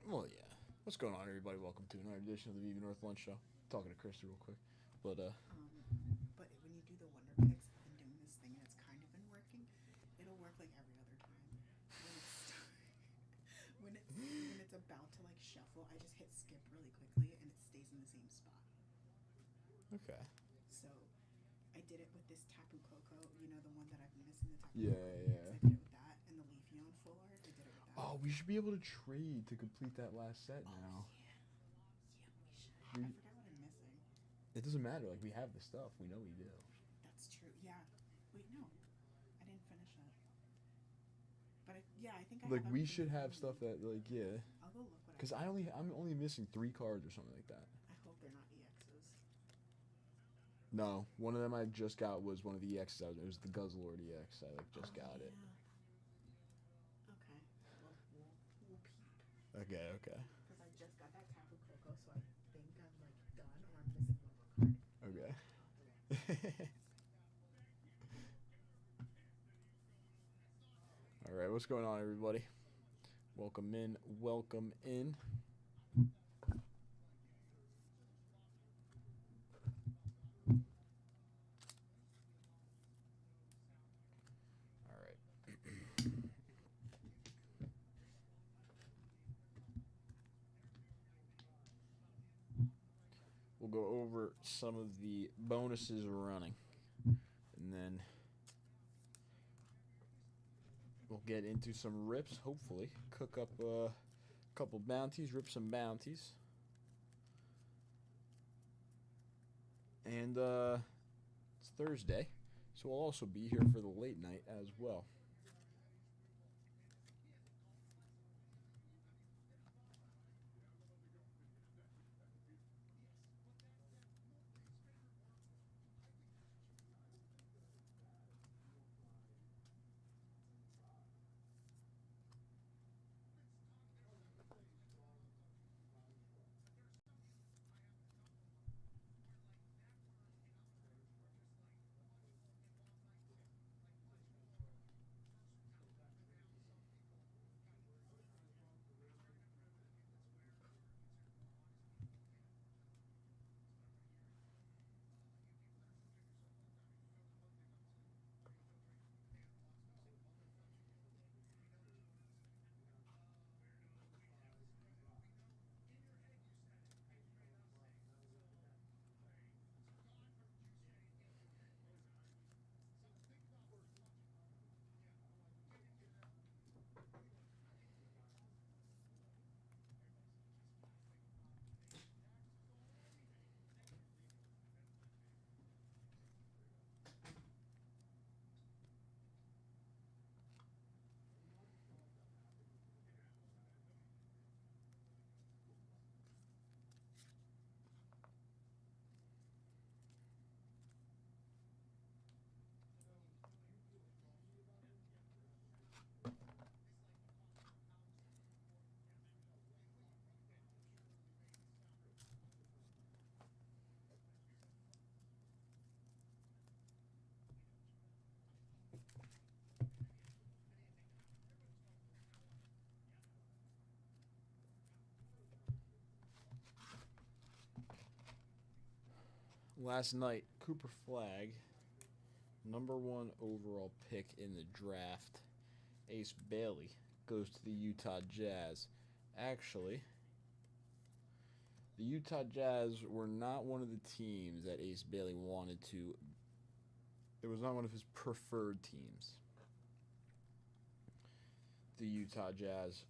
Well, yeah. What's going on, everybody? Welcome to another edition of the VV North Lunch Show. Talking to Krista real quick, but But when you do the Wonder Picks, I've been doing this thing and it's kind of been working. It'll work like every other time. When it's when it's about to like shuffle, I just hit skip really quickly and it stays in the same spot. okay. So I did it with this Tapu Koko, the one that I've been missing, the Tapu Yeah, Koko mix. yeah. I did it with that, and the Leafeon full art. I did it with that. Oh, we should be able to trade to complete that last set Oh now. yeah, we should. I We, forgot what I'm missing. it doesn't matter. Like we have the stuff. We know we do. That's true. Yeah. Wait, no, I didn't finish it. But yeah, I think I Like have we everything should that I have stuff need. that like yeah. I'll go look what I Cause have. I'm only missing 3 cards or something like that. I hope they're not EXs. No, one of them I just got was one of the EXs. It was the Guzzlord EX. I like just Oh got it. yeah. Okay. Well, we'll peep. Okay, okay, Because I just got that Tapu Koko, so I think I'm like done, or I'm missing one more card. okay. I'll have to look. All right, what's going on, everybody? Welcome in. Welcome in. All right. We'll go over some of the bonuses running, and then we'll get into some rips. Hopefully, cook up a couple bounties, rip some bounties, and it's Thursday, so we'll also be here for the late night as well. Last night, Cooper Flag, #1 overall pick in the draft, Ace Bailey, goes to the Utah Jazz. Actually, the Utah Jazz were not one of the teams that Ace Bailey wanted to. It was not one of his preferred teams. The Utah Jazz.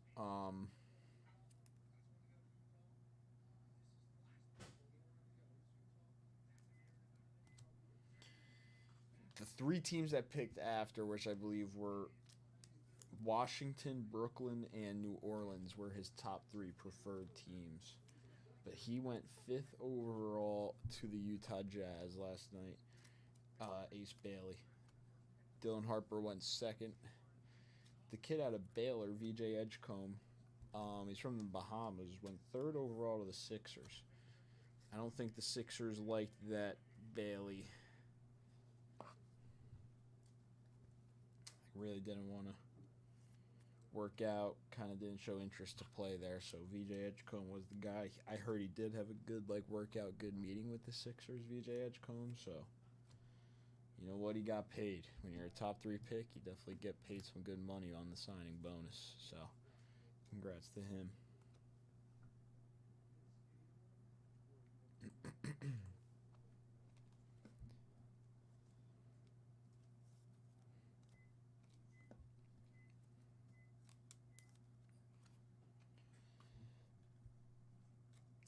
The 3 teams that picked after, which I believe were Washington, Brooklyn, and New Orleans, were his top 3 preferred teams. But he went 5th overall to the Utah Jazz last night. Ace Bailey. Dylan Harper went 2nd. The kid out of Baylor, VJ Edgecombe, he's from the Bahamas, went 3rd overall to the Sixers. I don't think the Sixers liked that Bailey. I really didn't want work out. Kind of didn't show interest to play there. So VJ Edgecombe was the guy. I heard he did have a good workout, good meeting with the Sixers. VJ Edgecombe. So you know what, he got paid. When you're a top 3 pick, you definitely get paid some good money on the signing bonus. So congrats to him.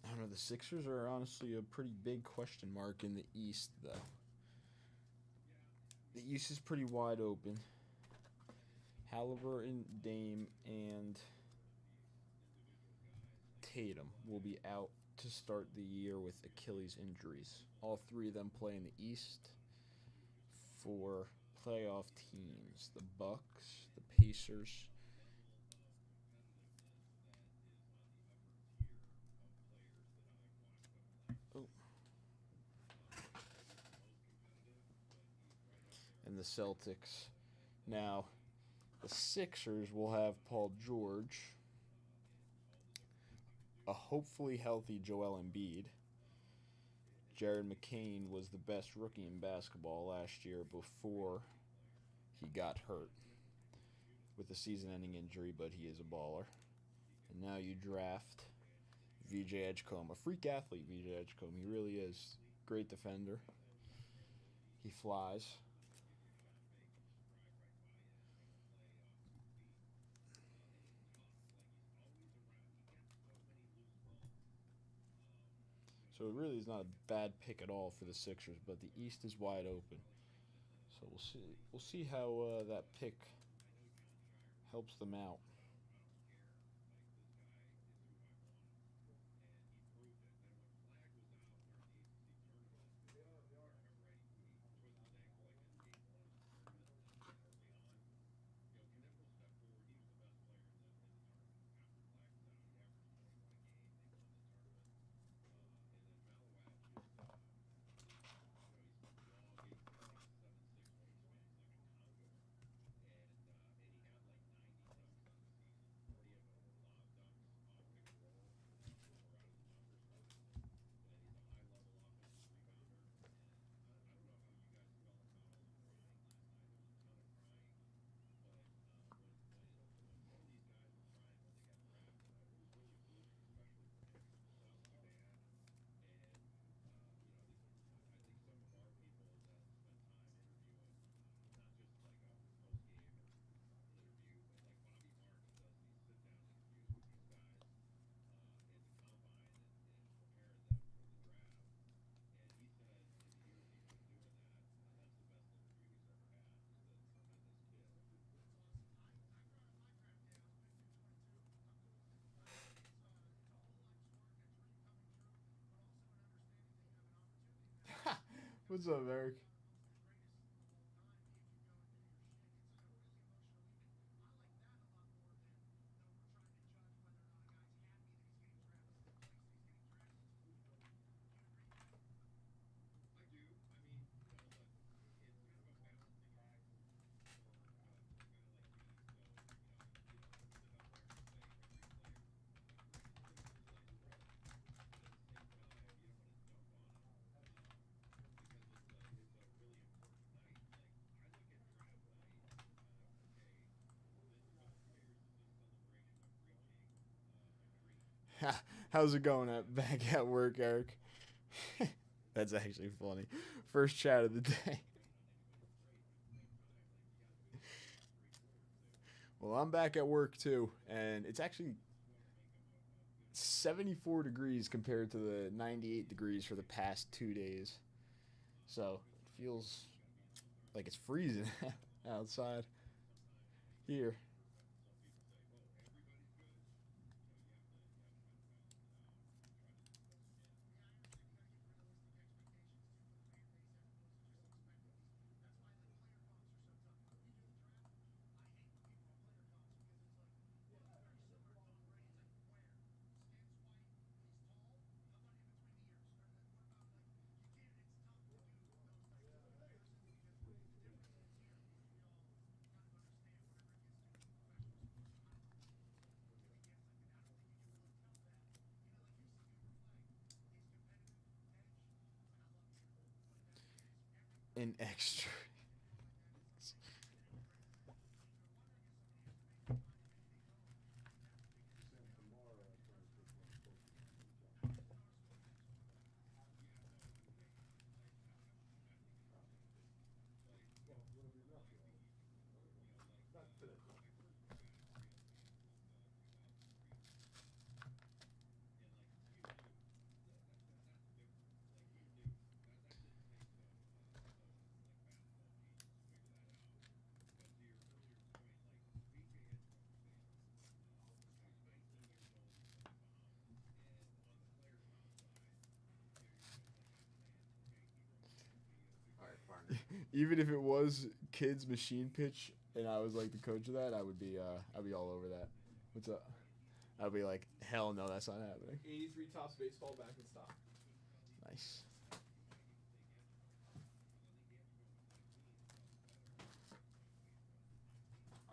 I don't know. The Sixers are honestly a pretty big question mark in the East, though. The East is pretty wide open. Halliburton, Dame, and Tatum will be out to start the year with Achilles injuries. All 3 of them play in the East for playoff teams: the Bucks, the Pacers. Oh. And the Celtics. Now, the Sixers will have Paul George, a hopefully healthy Joel Embiid. Jared McCain was the best rookie in basketball last year before he got hurt with a season-ending injury, but he is a baller. And now you draft VJ Edgecombe, a freak athlete. VJ Edgecombe, he really is. Great defender. He flies. So it really is not a bad pick at all for the Sixers, but the East is wide open. So we'll see. We'll see how that pick helps them out. What's up, Eric? How's it going back at work, Eric? That's actually funny. First chat of the day. Well, I'm back at work too, and it's actually 74 degrees compared to the 98 degrees for the past 2 days. So it feels like it's freezing outside here. An extra. All right, partner. Even if it was kids machine pitch and I was like the coach of that, I'd be all over that. What's up? I'd be like, hell no, that's not happening. 83 Tops baseball back in stock. Nice.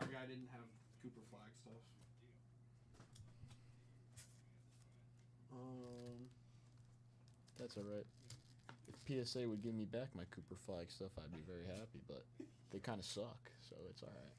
Our guy didn't have Cooper Flag stuff. That's all right. If PSA would give me back my Cooper Flag stuff, I'd be very happy. But they kind of suck, so it's all right.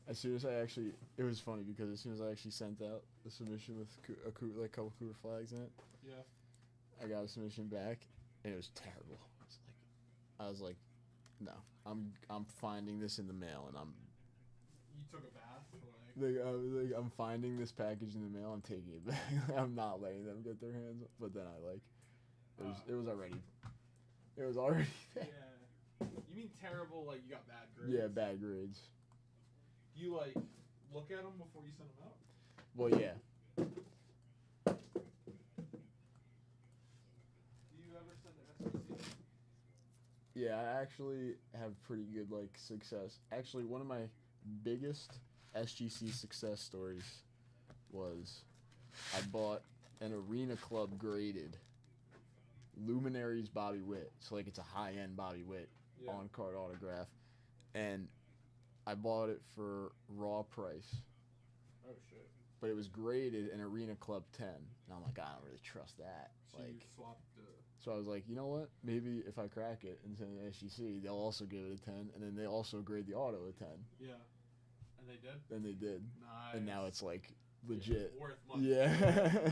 As soon as it was funny because as soon as I actually sent out the submission with like a couple Cooper Flags in it, Yeah. I got a submission back, and it was terrible. I was like, no, I'm finding this in the mail, and You took a bath? Like, I'm finding this package in the mail. I'm taking it back. I'm not letting them get their hands. But then it was already there. yeah. You mean terrible, like you got bad grades? Yeah, bad grades. Do you, like, look at them before you send them out? Well, yeah. Do you ever send an SBC? Yeah, I actually have pretty good like success. Actually, one of my biggest SGC success stories was I bought an Arena Club graded Luminaries Bobby Witt. So like it's a high-end Bobby Witt on card autograph, and I bought it for raw price. Oh shit! But it was graded an Arena Club 10. And I'm like, I don't really trust that. So like, you swapped so I was like, you know what? Maybe if I crack it and send it to SGC, they'll also give it a 10, and then they also grade the auto a 10. Yeah. And they did? And they did. Nice. And now it's like legit. Yeah, worth money. Yeah.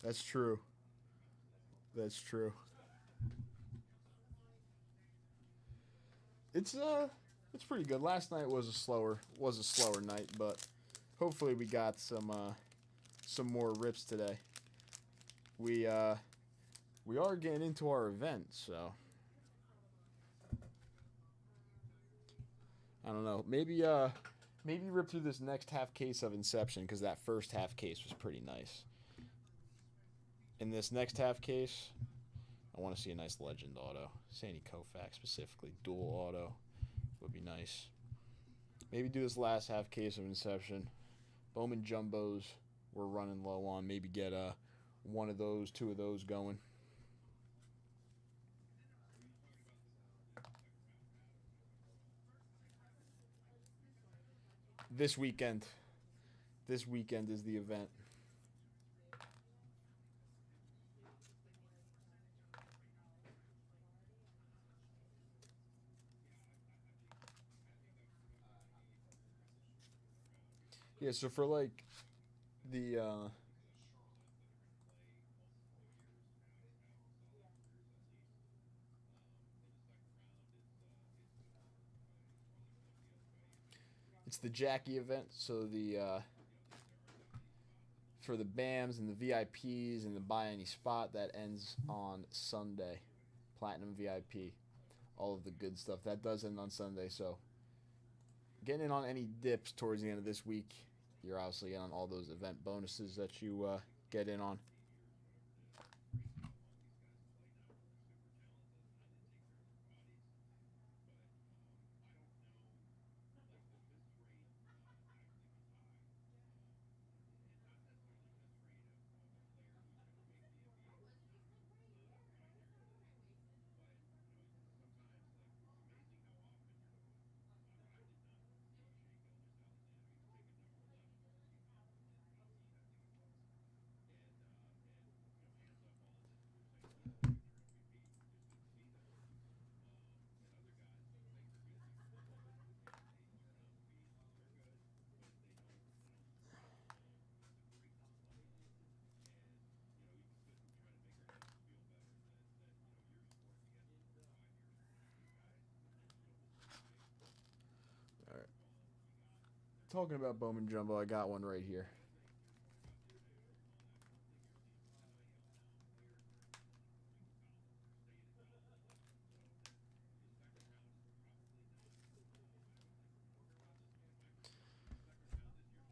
That's true. That's true. It's pretty good. Last night was a slower night, but hopefully we got some more rips today. We are getting into our event, so I don't know. Maybe rip through this next half case of Inception because that first half case was pretty nice. In this next half case, I want to see a nice legend auto. Sandy Koufax specifically, dual auto would be nice. Maybe do this last half case of Inception. Bowman Jumbos we're running low on. Maybe get one of those, two of those going. This weekend. This weekend is the event. Yeah, so for like the it's the Jackie event, so the for the BAMs and the VIPs and the buy any spot that ends on Sunday. Platinum VIP. All of the good stuff. That does end on Sunday, so getting in on any dips towards the end of this week, you're obviously in on all those event bonuses that you get in on. Talking about Bowman Jumbo, I got one right here.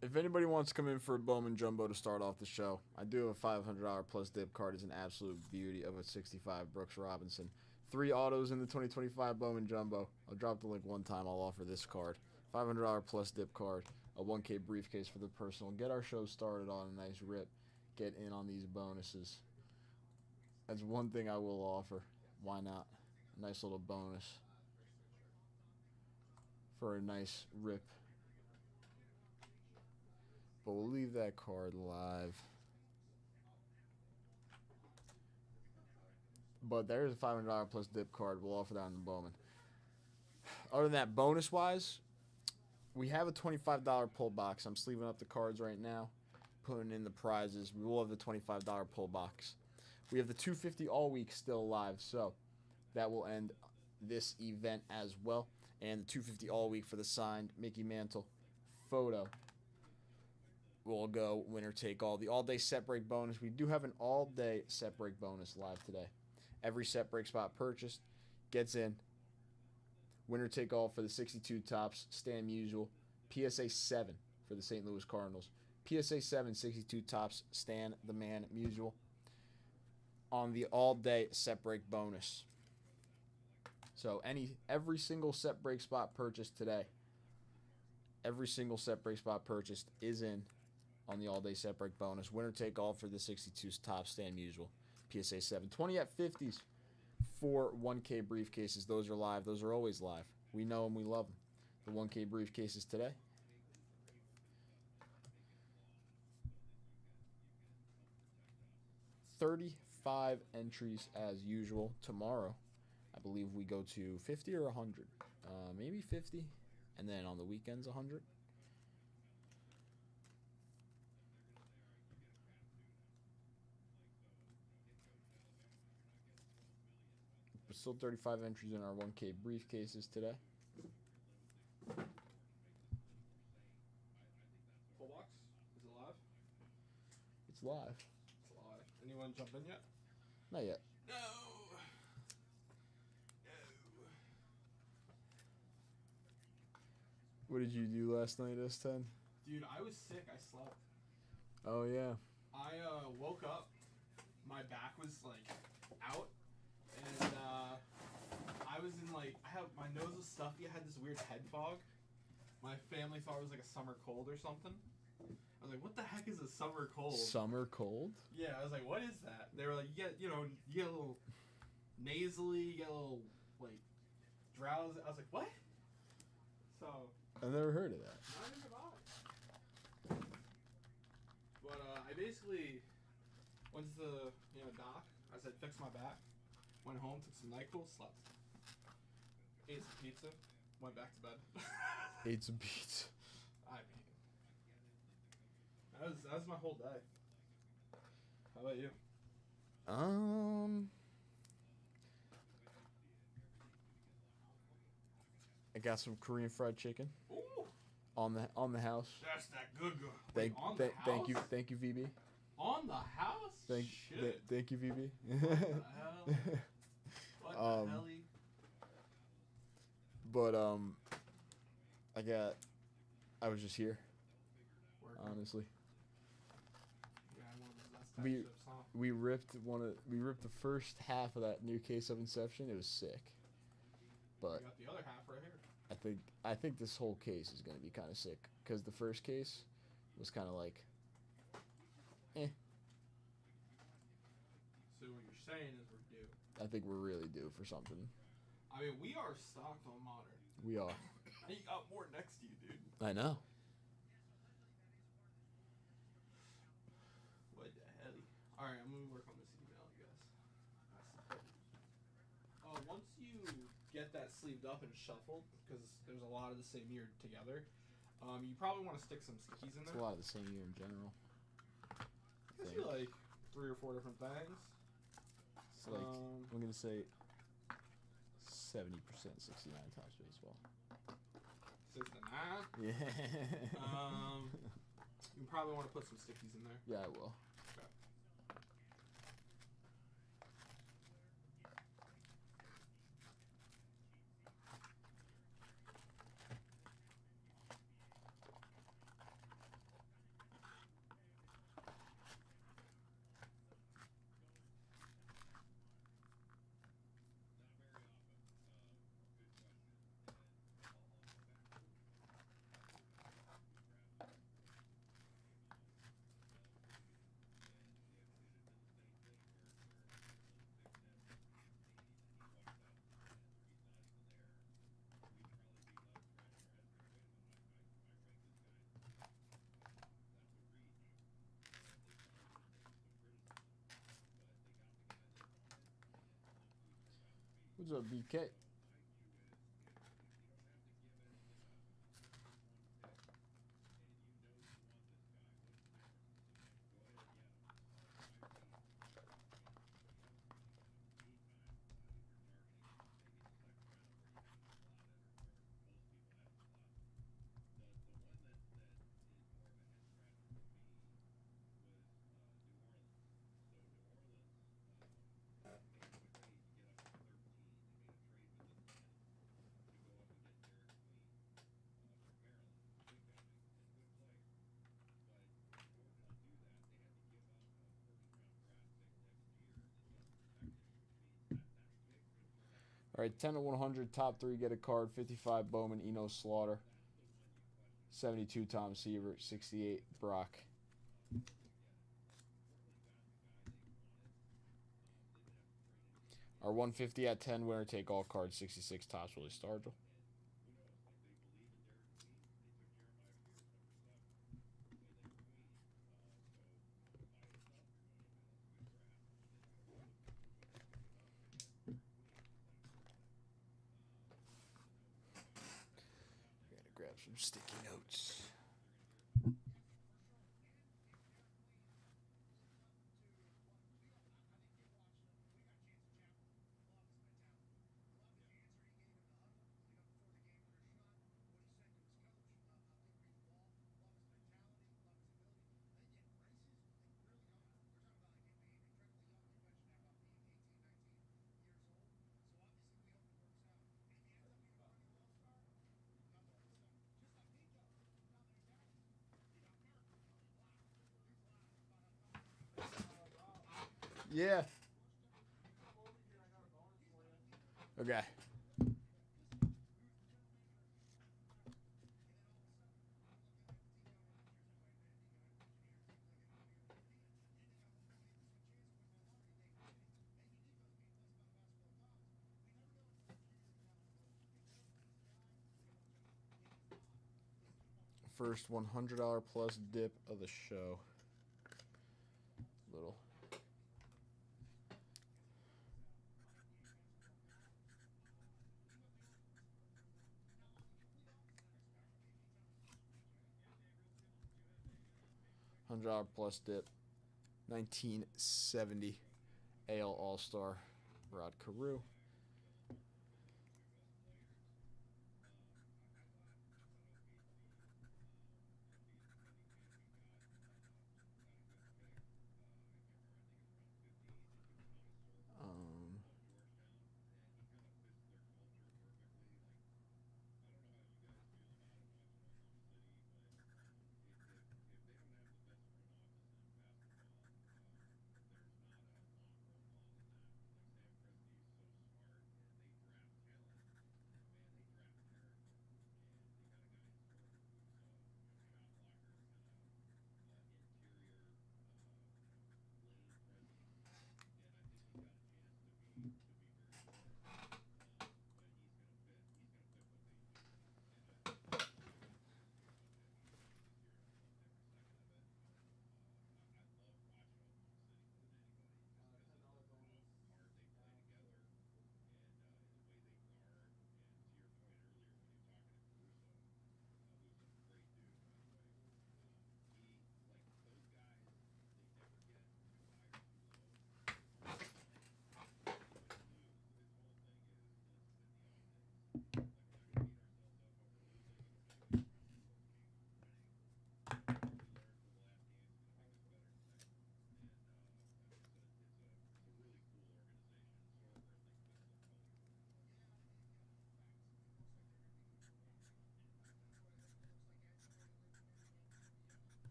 If anybody wants to come in for a Bowman Jumbo to start off the show, I do have a $500 plus dip card. It's an absolute beauty of a 65 Brooks Robinson. 3 autos in the 2025 Bowman Jumbo. I'll drop the link one time. I'll offer this card. $500 plus dip card. A 1K briefcase for the personal. Get our show started on a nice rip. Get in on these bonuses. That's one thing I will offer. Why not? A nice little bonus for a nice rip. But we'll leave that card live. But there's a $500 plus dip card. We'll offer that on the Bowman. Other than that, bonus-wise, we have a $25 pull box. I'm sleeving up the cards right now, putting in the prizes. We will have the $25 pull box. We have the $250 all week still live, so that will end this event as well. And the $250 all week for the signed Mickey Mantle photo will go winner take all. The all-day set break bonus. We do have an all-day set break bonus live today. Every set break spot purchased gets in. Winner take all for the 62 tops, Stan Musial. PSA 7 for the St. Louis Cardinals. PSA 7, 62 tops, Stan the Man Musial. On the all-day set break bonus. So every single set break spot purchased today, every single set break spot purchased is in on the all-day set break bonus. Winner take all for the 62's top, Stan Musial. PSA 7. 20 at 50s for 1K briefcases. Those are live. Those are always live. We know them. We love them. The 1K briefcases today. $35 entries as usual. Tomorrow, I believe we go to 50 or 100. Maybe 50. And then on the weekends, 100. But still 35 entries in our 1K briefcases today. Full box? Is it live? It's live. It's live. Anyone jump in yet? Not yet. No. What did you do last night, S10? Dude, I was sick. I slept. Oh, yeah. I woke up. My back was like out, and I was in like my nose was stuffy. I had this weird head fog. My family thought it was like a summer cold or something. I was like, "What the heck is a summer cold?" Summer cold? Yeah, I was like, "What is that?" They were like, "You get a little nasally, you get a little like drowsy." I was like, "What?" So I've never heard of that. not even about it. basically went to the doc. I said fix my back. Went home, took some NyQuil, slept. Ate some pizza, went back to bed. Ate some pizza. I mean, that was my whole day. How about you? I got some Korean fried chicken Ooh, on the house. that's that good. Wait, Thank you, VB. On the house? Shit. Thank you, VB. What the hell? What the helly? But I was just here, Working. honestly. Yeah, one of those last We- ships, huh? We ripped the first half of that new case of Inception. It was sick. But We got the other half right here. I think this whole case is gonna be kind of sick because the first case was kind of like, So what you're saying is we're due. I think we're really due for something. I mean, we are stocked on modern. We are. And you got more next to you, dude. I know. What the hell? Alright, I'm gonna work on this email, I guess. Once you get that sleeved up and shuffled, because there's a lot of the same year together, you probably want to stick some stickies in It's there. a lot of the same year in general. Gives you like 3 or 4 different things. It's like I'm gonna say 70% 69 Topps baseball. 69. Yeah. You probably want to put some stickies in there. Yeah, I will. What's up, BK? All right, 10 to 100, top 3 get a card. 55 Bowman, Eno Slaughter. 72 Tom Seaver, 68 Brock. Our 150 at 10 winner take all cards. 66 Topps Willie Stargell. Gotta grab some sticky notes. Yeah. Okay. First $100 plus dip of the show. $100 plus dip. 1970 AL All-Star Rod Carew.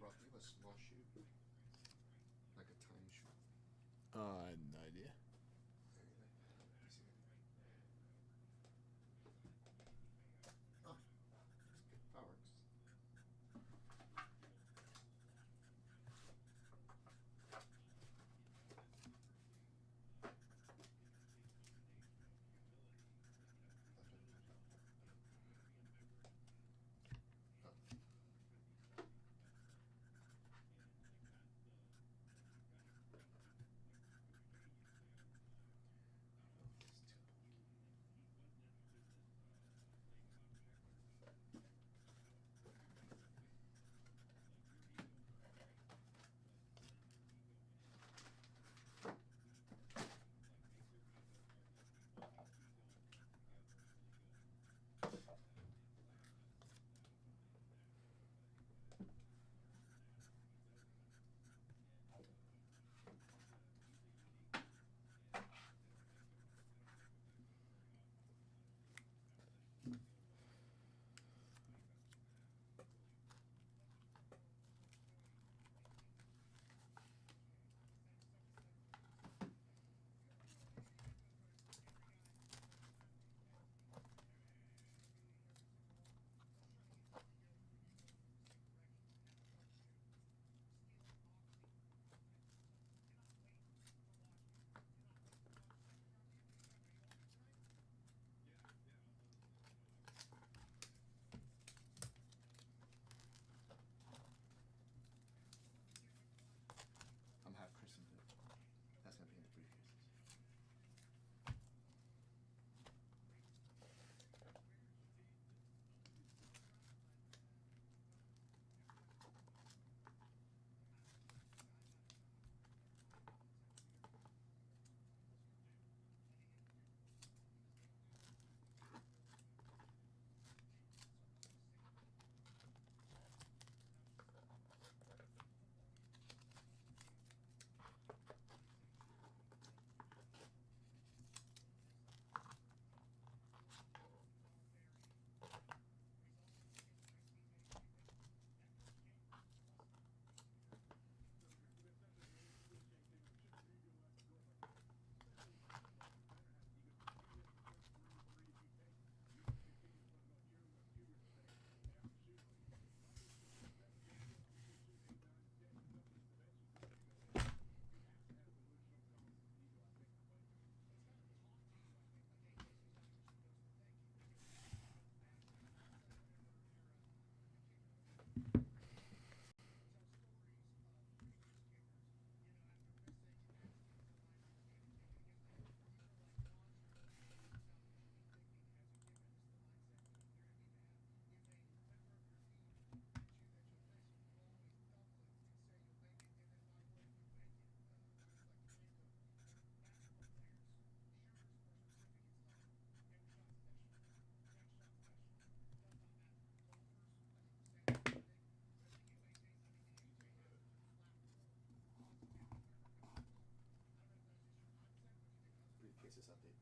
Rob, do you have a small shoe? Like a tiny shoe? I have no idea. Oh, that's good. That works. Briefcases update.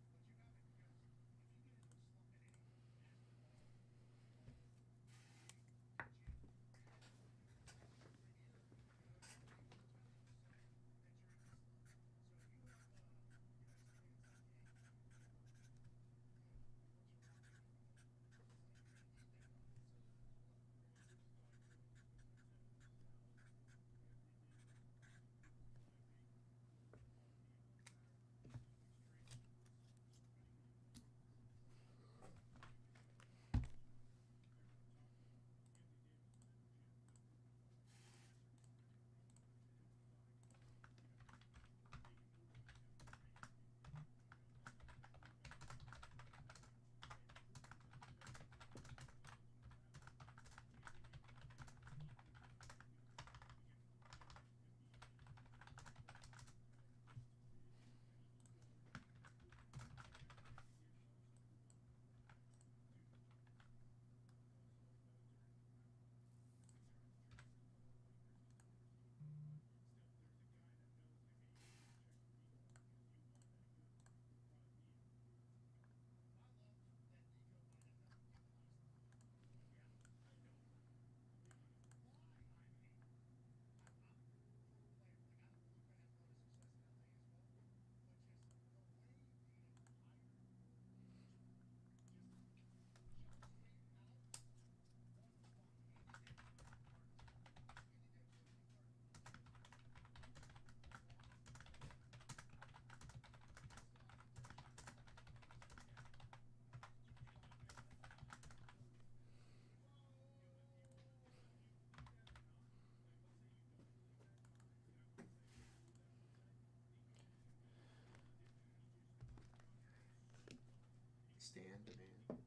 Stand demand.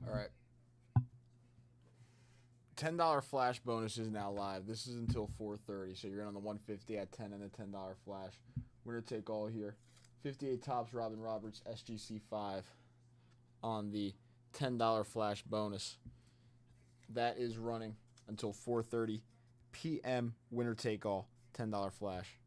All right. $10 flash bonus is now live. This is until 4:30, so you're in on the 150 at 10 and a $10 flash. Winner take all here. 58 tops Robin Roberts SGC 5 on the $10 flash bonus. That is running until 4:30 p.m. Winner take all $10 flash.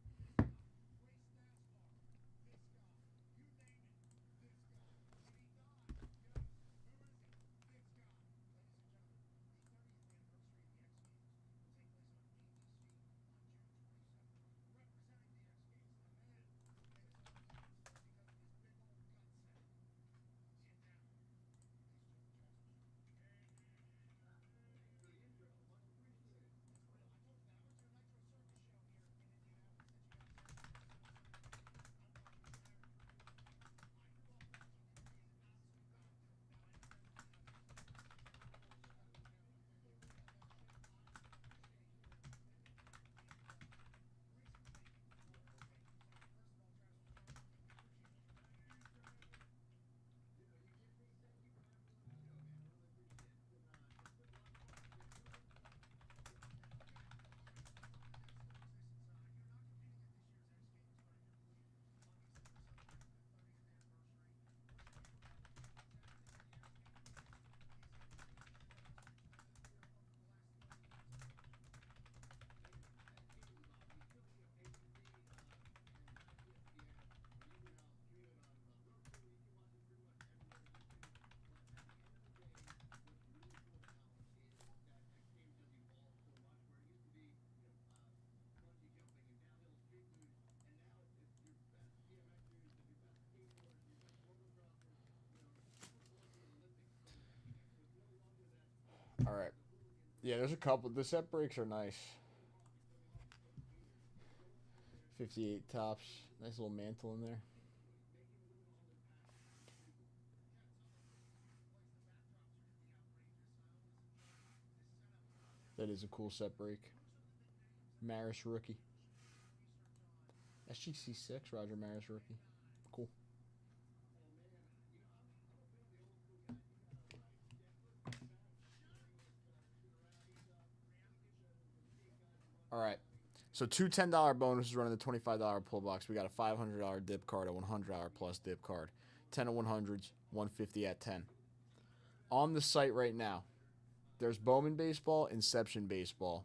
All right. Yeah, there's a couple. The set breaks are nice. 58 tops. Nice little mantle in there. That is a cool set break. Maris rookie. SGC6, Roger Maris rookie. Cool. All right. So two $10 bonuses running the $25 pull box. We got a $500 dip card, a $100 plus dip card, 10 of 100s, 150 at 10. On the site right now, there's Bowman Baseball, Inception Baseball,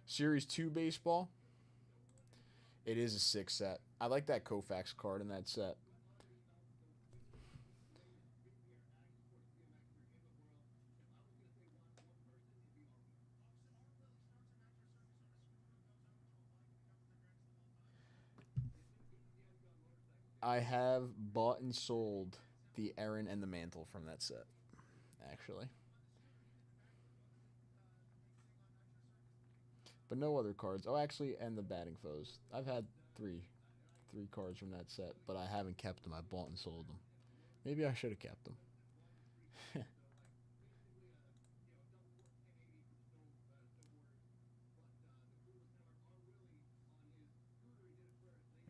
Series 2 Baseball. It is a 6 set. I like that Koufax card in that set. I have bought and sold the Aaron and the Mantle from that set, actually. But no other cards. Oh, actually, and the batting foes. I've had three cards from that set, but I haven't kept them. I bought and sold them. Maybe I should have kept them.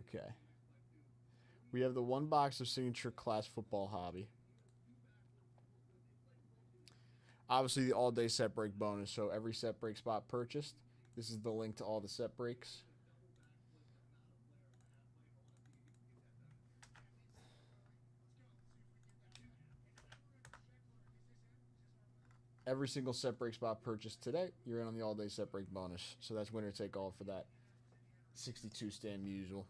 Okay. We have the one box of Signature Class Football Hobby. Obviously, the all-day set break bonus. So every set break spot purchased. This is the link to all the set breaks. Every single set break spot purchased today, you're in on the all-day set break bonus. So that's winner take all for that 62 Stan Musial.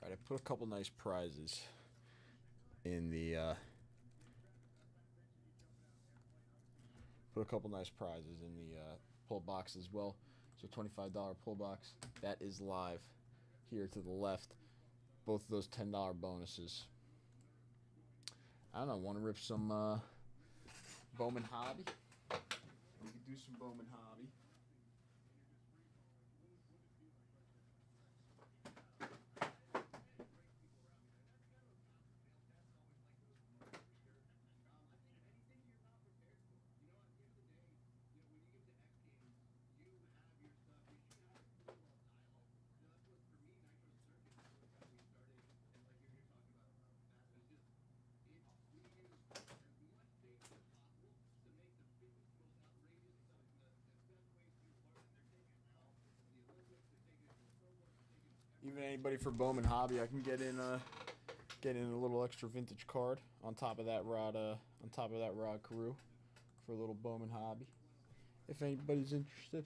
All right, I put a couple nice prizes in the pull box as well. So $25 pull box. That is live here to the left. Both of those $10 bonuses. I don't know, want to rip some Bowman Hobby? We could do some Bowman Hobby. Even anybody for Bowman Hobby, I can get in a little extra vintage card on top of that Rod Carew for a little Bowman Hobby. If anybody's interested.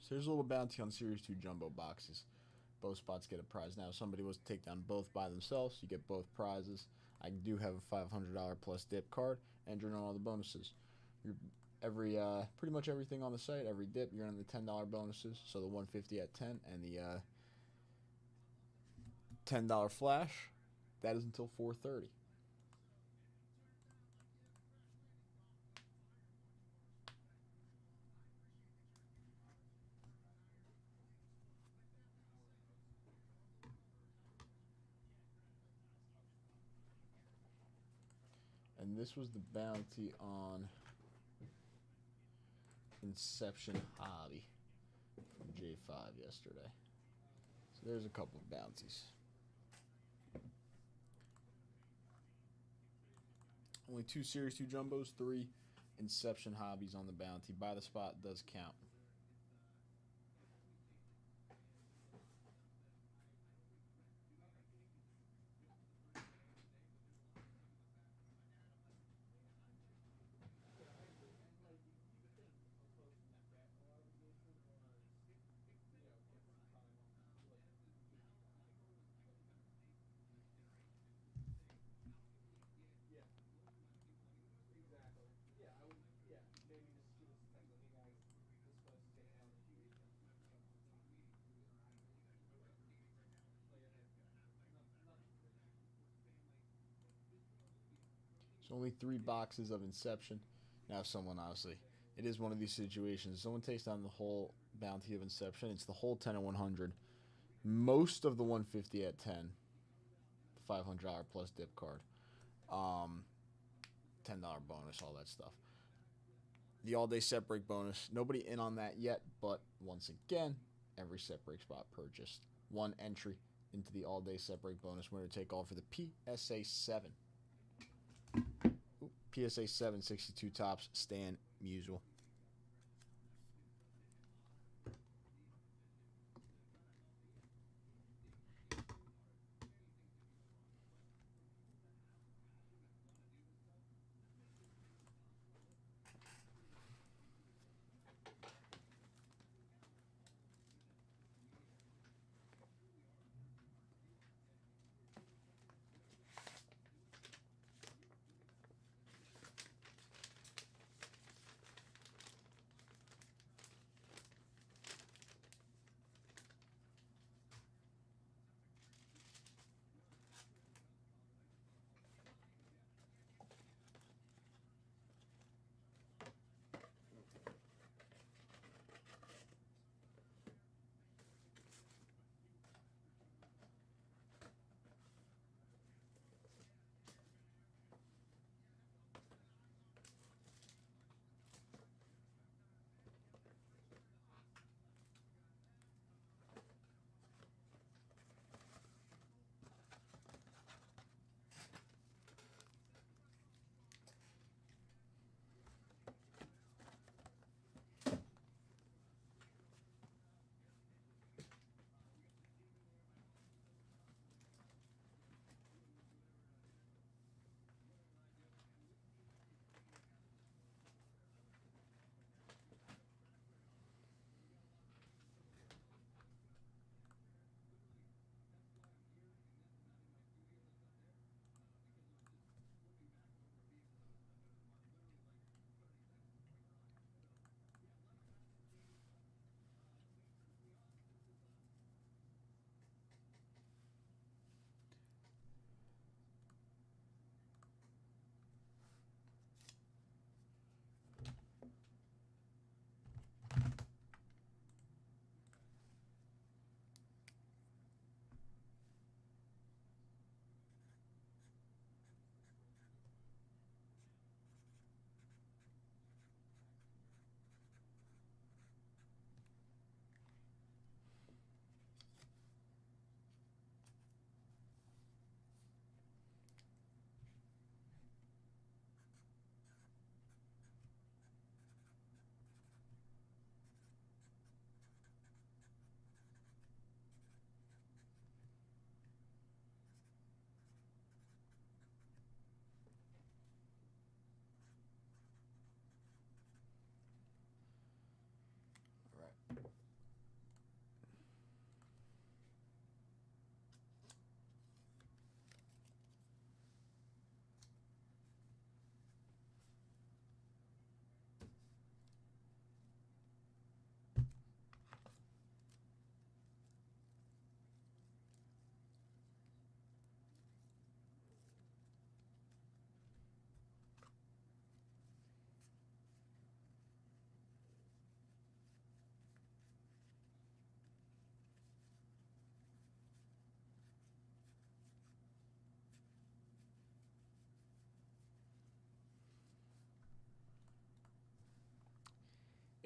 So there's a little bounty on Series 2 jumbo boxes. Both spots get a prize. Now, if somebody was to take down both by themselves, you get both prizes. I do have a $500 plus dip card, and you're on all the bonuses. You're pretty much everything on the site, every dip, you're on the $10 bonuses. So the 150 at 10 and the $10 flash, that is until 4:30. And this was the bounty on Inception Hobby from J5 yesterday. So there's a couple of bounties. Only 2 Series 2 jumbos, 3 Inception Hobbies on the bounty. By the spot does count. So only 3 boxes of Inception. Now someone obviously, it is one of these situations. Someone takes down the whole bounty of Inception. It's the whole 10 and 100. Most of the 150 at 10. The $500 plus dip card. $10 bonus, all that stuff. The all-day set break bonus. Nobody in on that yet, but once again, every set break spot purchased. 1 entry into the all-day set break bonus. Winner take all for the PSA 7. PSA 7, 62 tops, Stan Musial.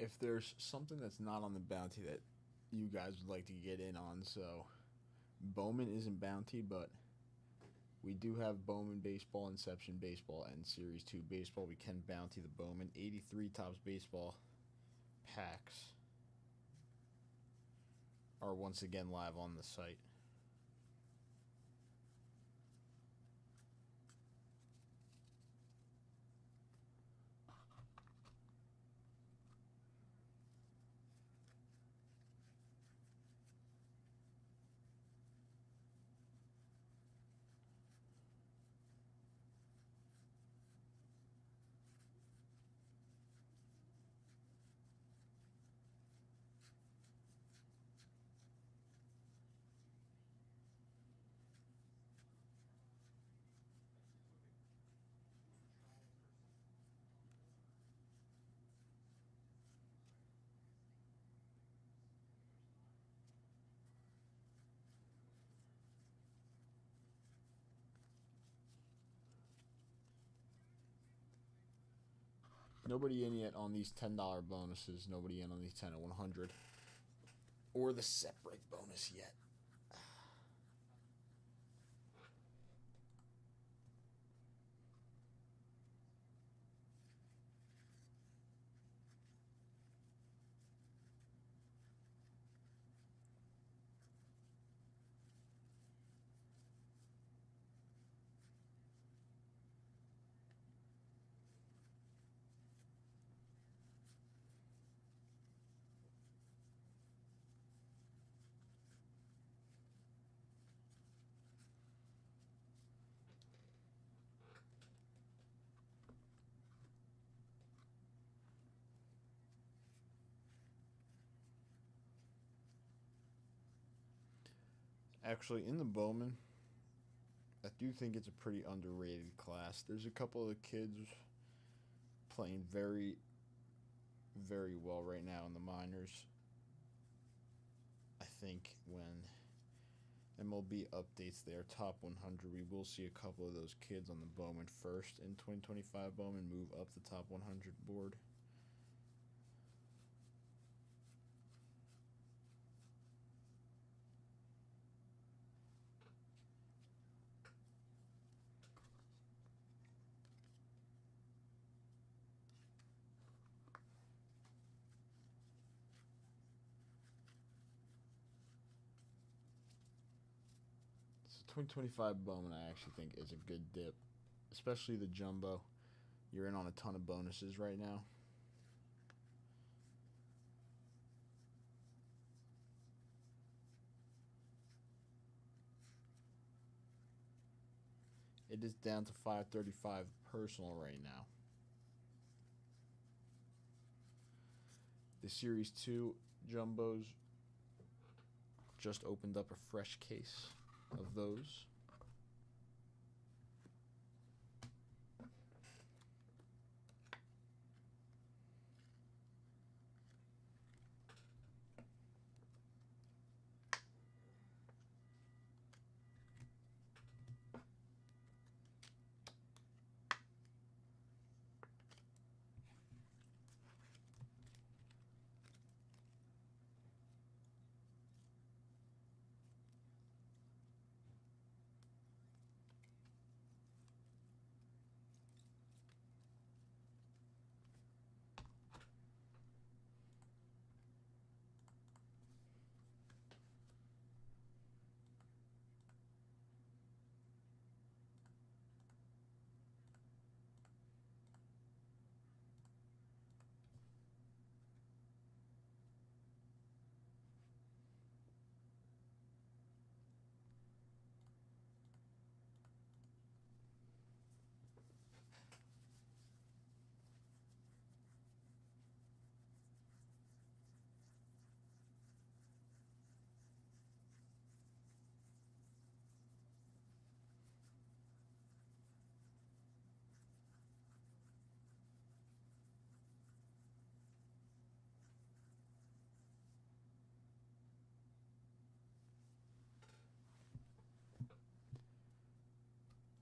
if there's something that's not on the bounty that you guys would like to get in on, so Bowman isn't bounty, but we do have Bowman Baseball, Inception Baseball, and Series 2 Baseball. We can bounty the Bowman. 83 Topps Baseball packs are once again live on the site. Nobody in yet on these $10 bonuses. Nobody in on these 10 and 100. Or the set break bonus yet. Actually, in the Bowman, I do think it's a pretty underrated class. There's a couple of kids playing very, very well right now in the minors. I think when MLB updates their top 100, we will see a couple of those kids on the Bowman first in 2025 Bowman move up the top 100 board. So 2025 Bowman I actually think is a good dip, especially the jumbo. You're in on a ton of bonuses right now. It is down to 535 personal right now. The Series 2 jumbos just opened up a fresh case of those.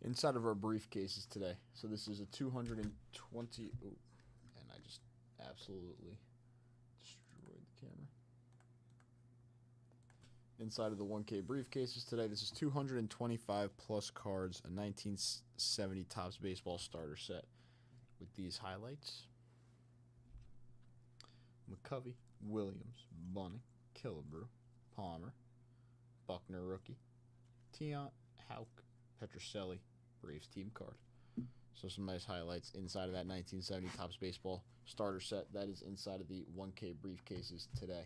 Inside of our briefcases today. So this is a 220. Ooh, and I just absolutely inside of the 1K briefcases today. This is 225 plus cards, a 1970 Topps Baseball starter set with these highlights. McCovey, Williams, Bunning, Killebrew, Palmer, Buckner rookie, Tiant, Houck, Petrocelli, Braves team card. So some nice highlights inside of that 1970 Topps Baseball starter set. That is inside of the 1K briefcases today.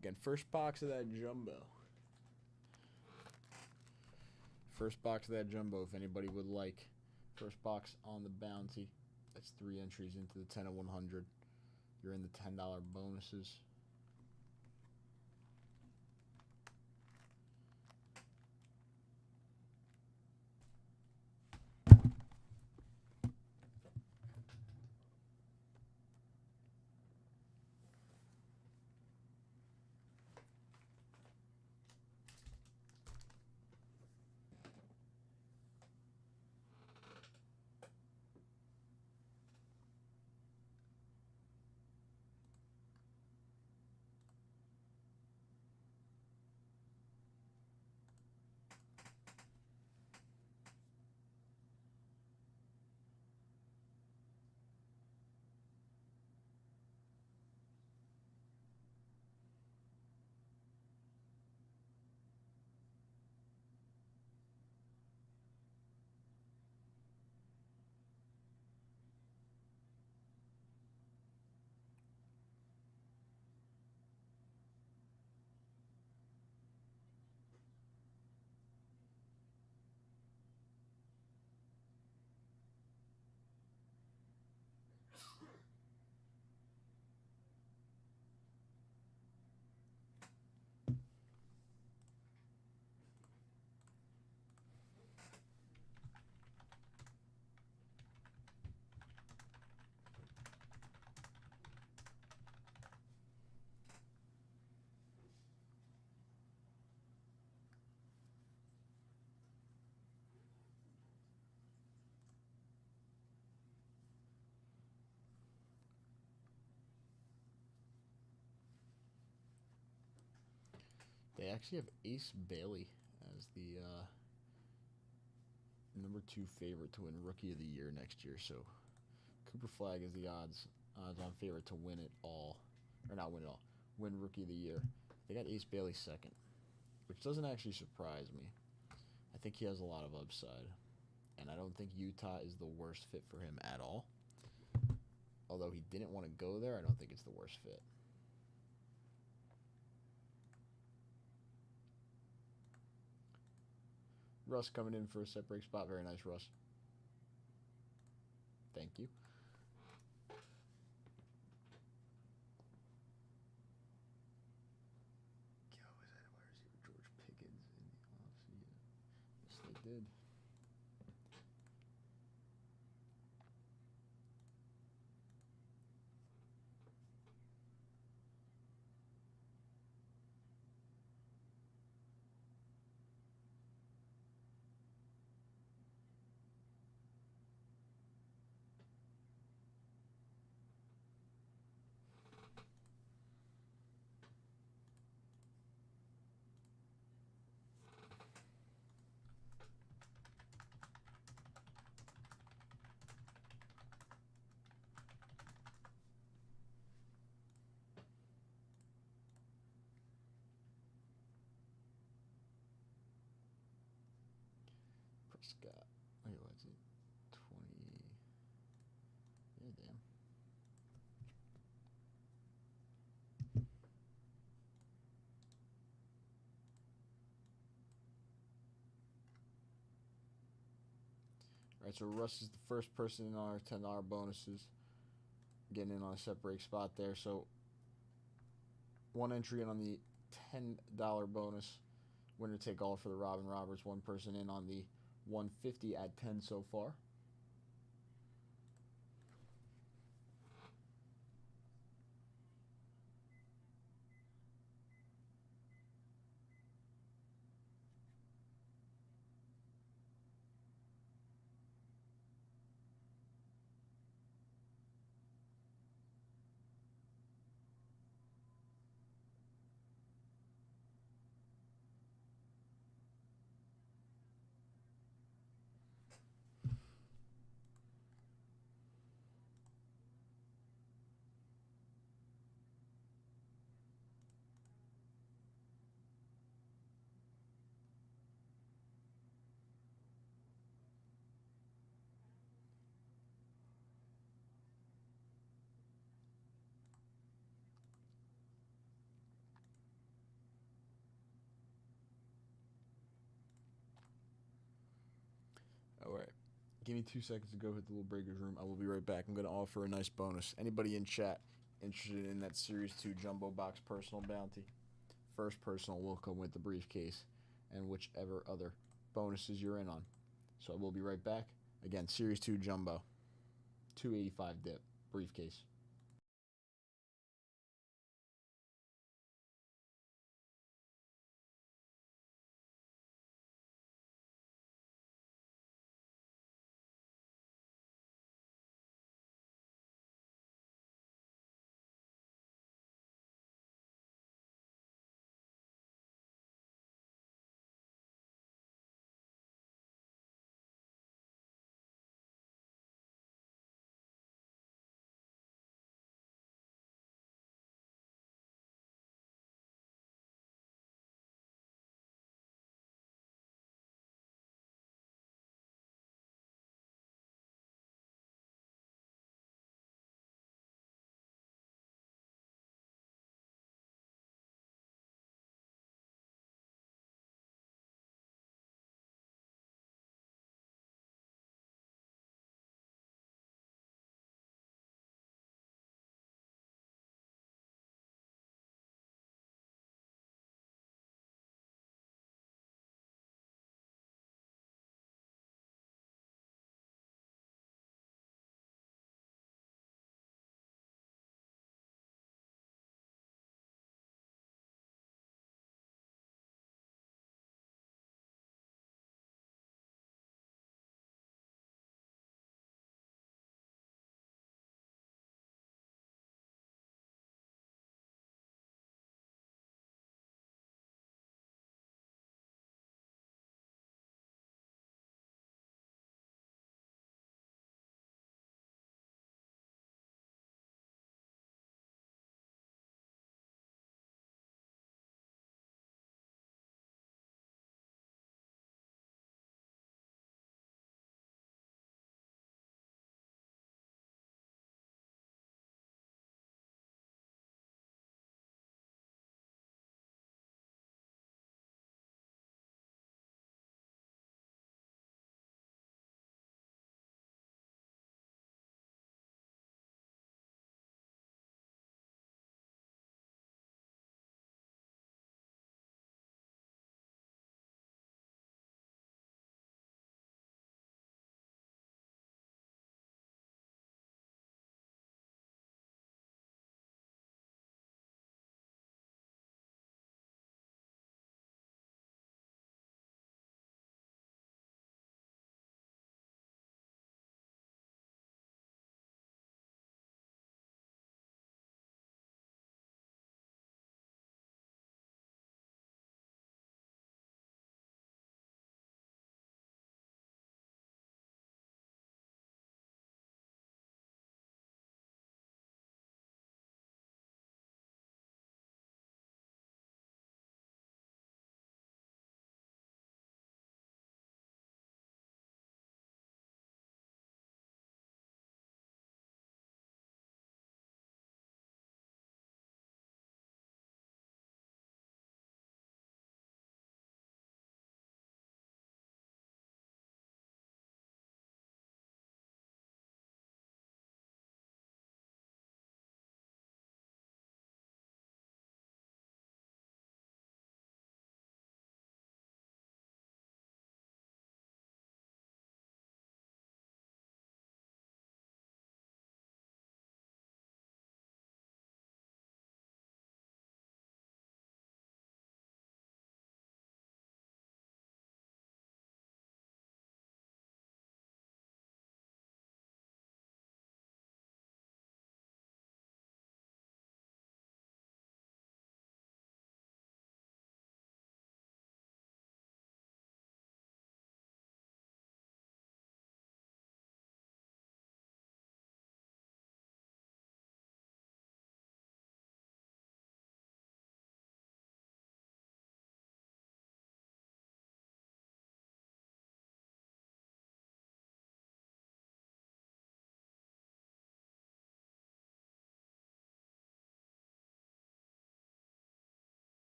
Again, first box of that jumbo. First box of that jumbo, if anybody would like. First box on the bounty. That's 3 entries into the 10 of 100. You're in the $10 bonuses. They actually have Ace Bailey as the number 2 favorite to win Rookie of the Year next year. So Cooper Flagg is the odds-on favorite to win it all, or not win it all, win Rookie of the Year. They got Ace Bailey second, which doesn't actually surprise me. I think he has a lot of upside, and I don't think Utah is the worst fit for him at all. Although he didn't want to go there, I don't think it's the worst fit. Russ coming in for a set break spot. Very nice, Russ. Thank you. Yo, is that wide receiver George Pickens in the offseason? Yes, they did. Prescott. Wait, what's it? 20. Yeah, damn. Alright, so Russ is the first person in our $10 bonuses. Getting in on a set break spot there. So, 1 entry in on the $10 bonus. Winner take all for the Robin Roberts. 1 person in on the 150 at 10 so far. All right. Give me 2 seconds to go hit the little breaker's room. I will be right back. I'm going to offer a nice bonus. Anybody in chat interested in that Series 2 Jumbo Box personal bounty? First personal will come with the briefcase and whichever other bonuses you're in on. So I will be right back. Again, Series 2 Jumbo. 285 dip briefcase.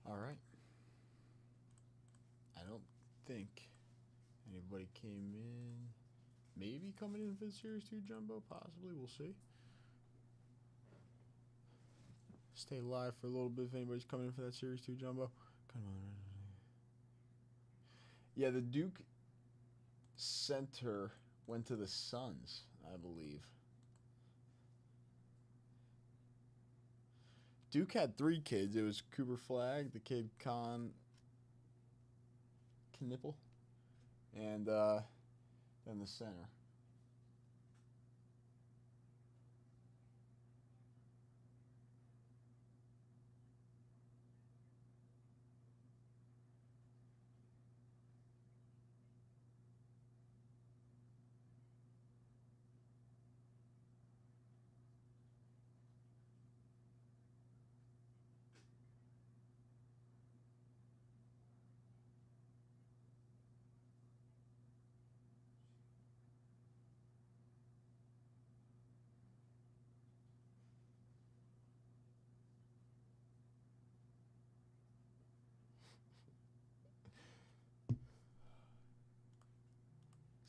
All right. I don't think anybody came in. Maybe coming in for the Series 2 Jumbo. Possibly. We'll see. Stay live for a little bit if anybody's coming in for that Series 2 Jumbo. Come on. Yeah, the Duke center went to the Suns, I believe. Duke had 3 kids. It was Cooper Flagg, the kid Con Knipple, and then the center.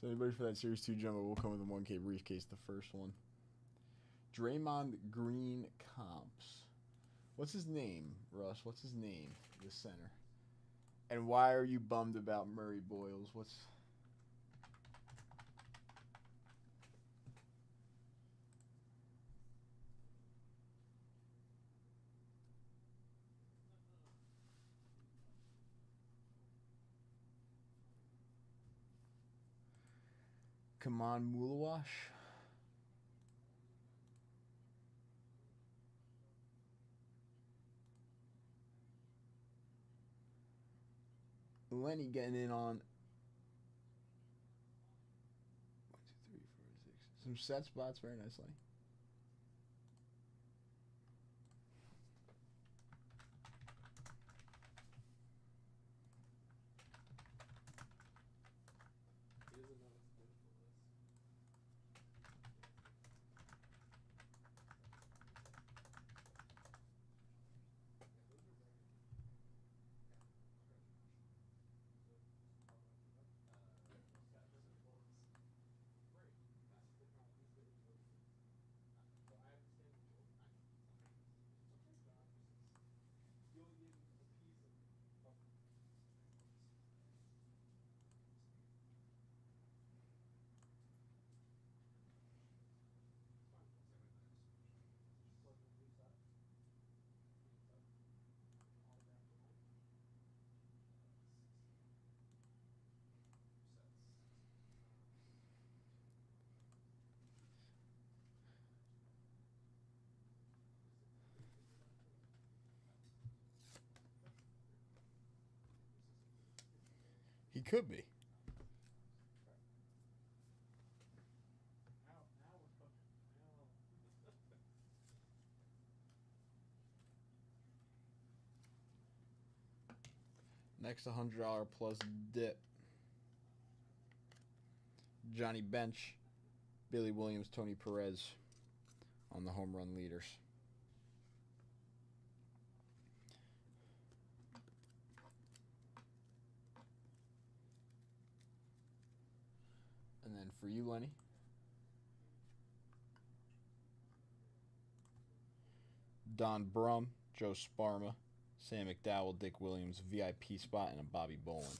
So anybody for that Series 2 Jumbo will come with a 1K briefcase, the first one. Draymond Green Comps. What's his name, Russ? What's his name? The center. And why are you bummed about Murray Boyles? What's... Kaman Mulawash. Lenny getting in on 1, 2, 3, 4, 6. Some set spots very nicely. He doesn't know it's good for this. He could be. Next $100 plus dip. Johnny Bench, Billy Williams, Tony Perez on the home run leaders. And then for you, Lenny. Don Brum, Joe Sparma, Sam McDowell, Dick Williams, VIP spot, and a Bobby Bolin.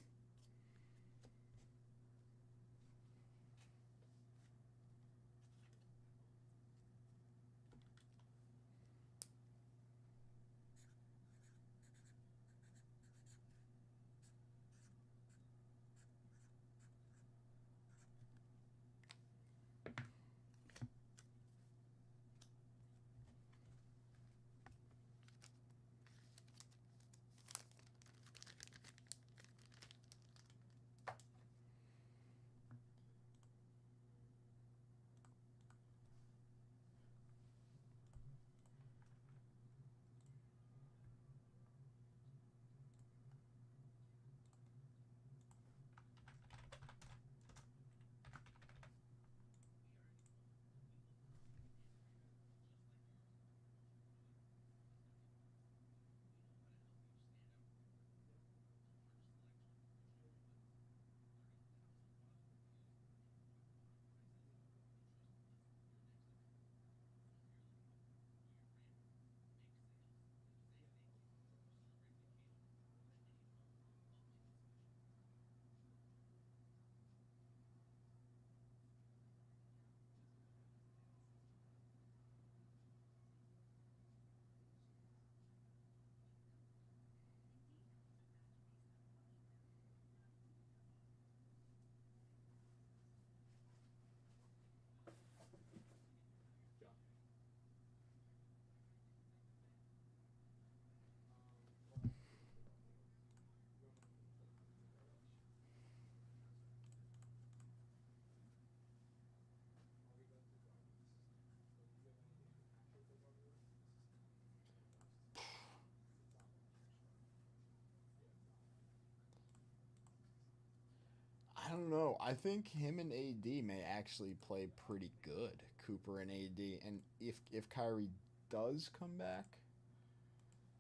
I don't know. I think him and AD may actually play pretty good. Cooper and AD, and if Kyrie does come back,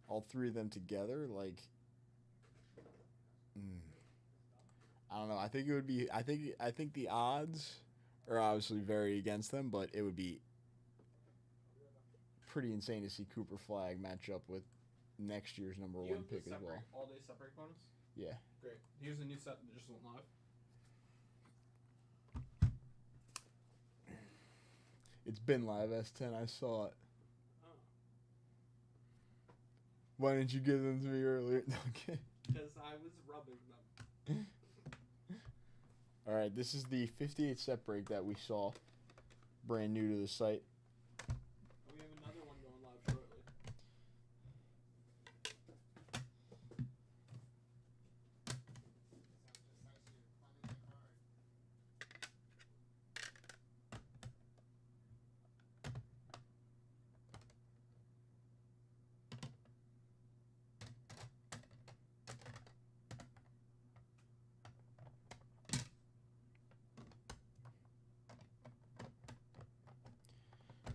all three of them together, like, I don't know. I think it would be. I think the odds are obviously very against them, but it would be pretty insane to see Cooper Flag match up with next year's number You one have the pick as well. all day separate bonus? Yeah. Great. Here's a new set that just went live. It's been live S10. I saw it. Oh. Why didn't you give them to me earlier? Okay. Because I was rubbing them. All right, this is the 58 set break that we saw, brand new to the site. We have another one going live shortly.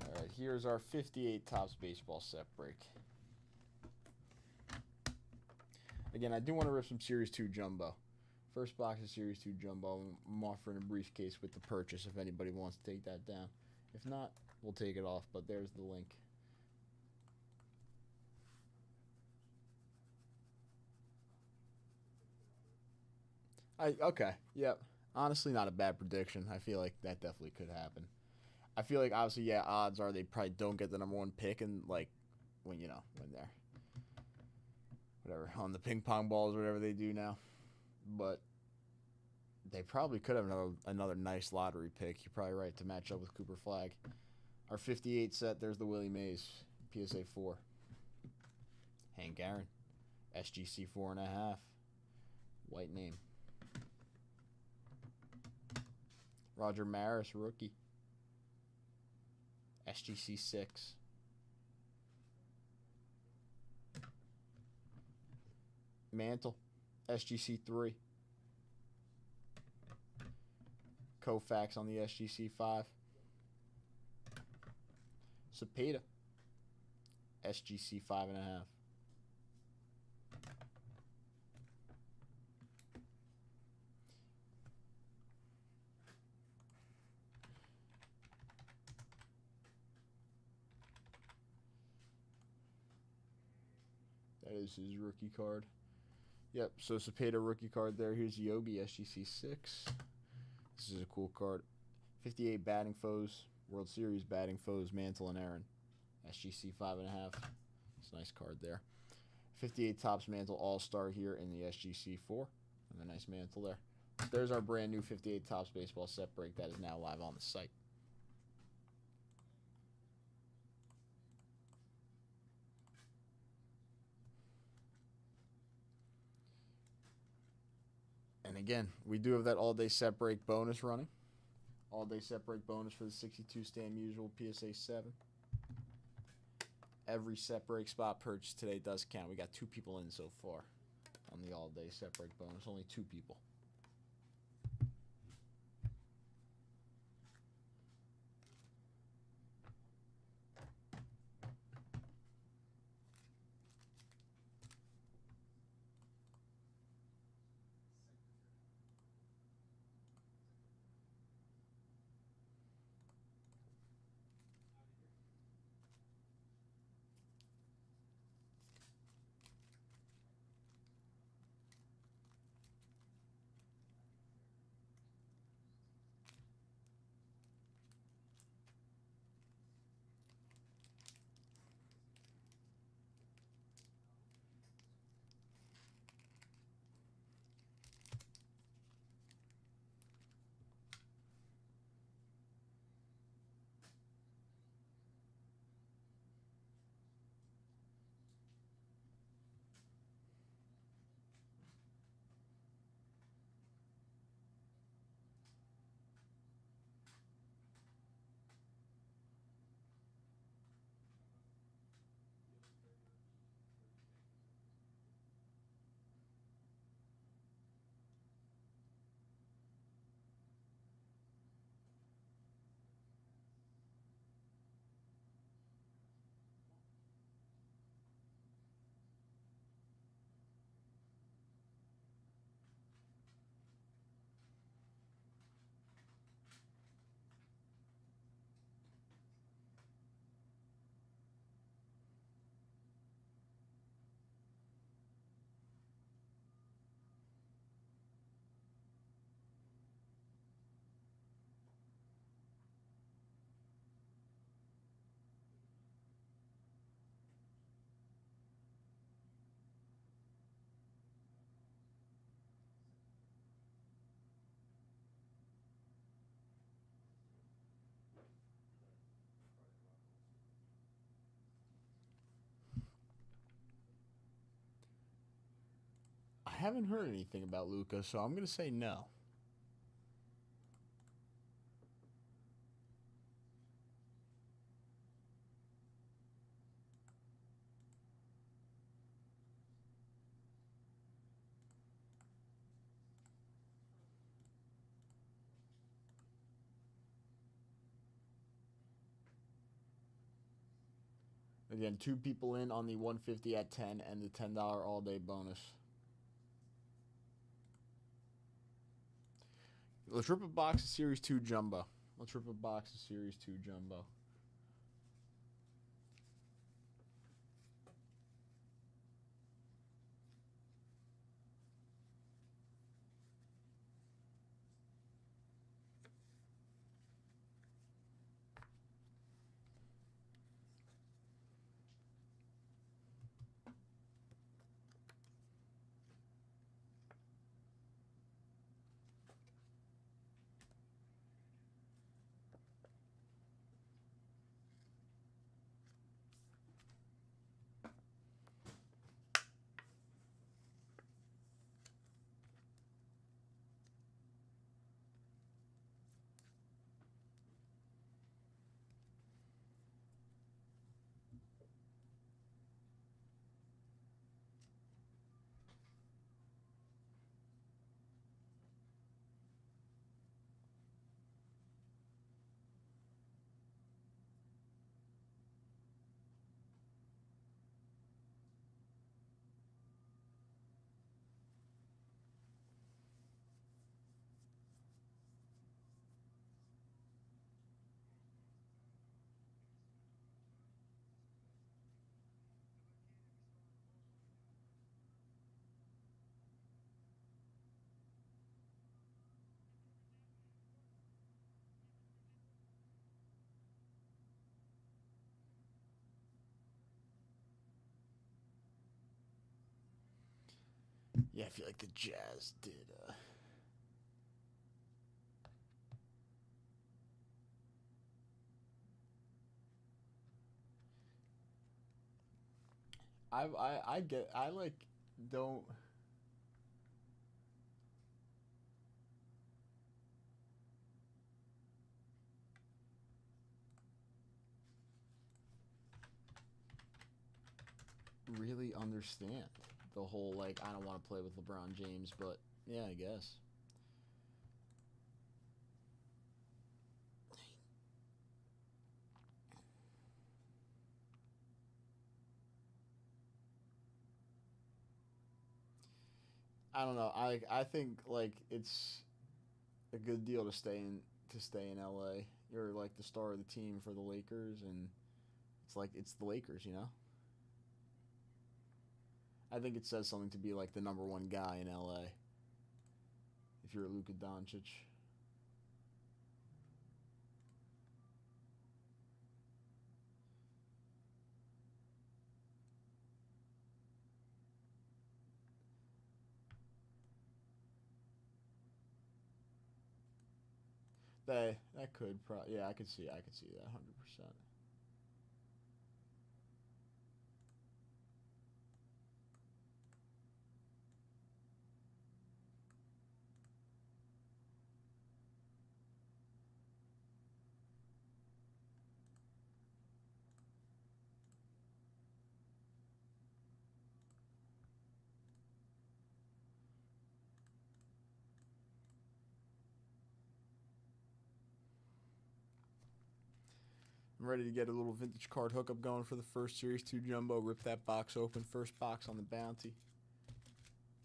All right, here's our 58 Topps baseball set break. Again, I do want to rip some Series 2 Jumbo. First box of Series 2 Jumbo. I'm offering a briefcase with the purchase if anybody wants to take that down. If not, we'll take it off, but there's the link. Okay, yep. Honestly, not a bad prediction. I feel like that definitely could happen. I feel like, obviously, yeah, odds are they probably don't get the number one pick, and, like, when they're, whatever, on the ping pong balls or whatever they do now. But they probably could have another nice lottery pick. You're probably right to match up with Cooper Flag. Our 58 set, there's the Willie Mays, PSA 4. Hank Aaron, SGC 4.5. White name. Roger Maris, rookie. SGC 6. Mantle, SGC 3. Koufax on the SGC 5. Cepeda, SGC 5.5. That is his rookie card. Yep, so Cepeda rookie card there. Here's Yobi, SGC 6. This is a cool card. 58 batting foes, World Series batting foes, Mantle and Aaron. SGC 5.5. It's a nice card there. 58 Topps Mantle All-Star here in the SGC 4. And a nice Mantle there. There's our brand new 58 Topps baseball set break that is now live on the site. And again, we do have that all-day set break bonus running. All-day set break bonus for the 62 Stan Musial PSA 7. Every set break spot purchase today does count. We got 2 people in so far on the all-day set break bonus. Only 2 people. haven't heard anything about Luca, so I'm going to say no. Again, 2 people in on the 150 at 10 and the $10 all day bonus. Let's rip a box of Series 2 Jumbo. Let's rip a box of Series 2 Jumbo. Yeah, I feel like the Jazz did. I like don't. Really understand the whole like I don't want to play with LeBron James, but yeah, I guess. I don't know. I think like it's a good deal to stay in LA. You're like the star of the team for the Lakers, and it's like it's the Lakers, you know. I think it says something to be like the number one guy in LA. If you're Luka Doncic. That could yeah, I could see that 100%. I'm ready to get a little vintage card hookup going for the first Series 2 Jumbo. Rip that box open. First box on the bounty.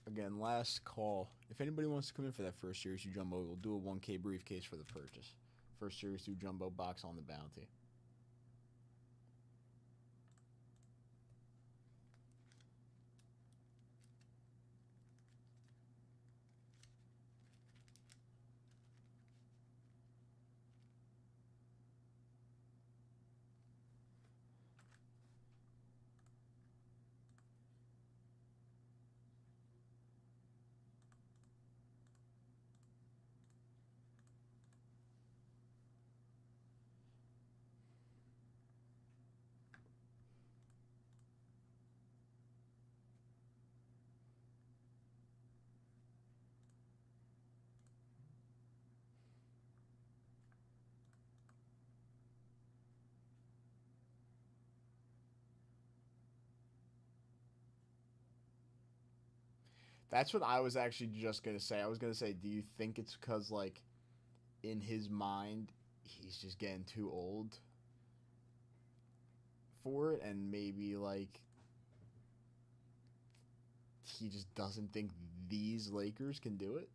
Again, last call. If anybody wants to come in for that first Series 2 Jumbo, we'll do a 1K briefcase for the purchase. First Series 2 Jumbo box on the bounty. That's what I was actually just gonna say. I was gonna say, do you think it's because like, in his mind, he's just getting too old for it, and maybe like he just doesn't think these Lakers can do it?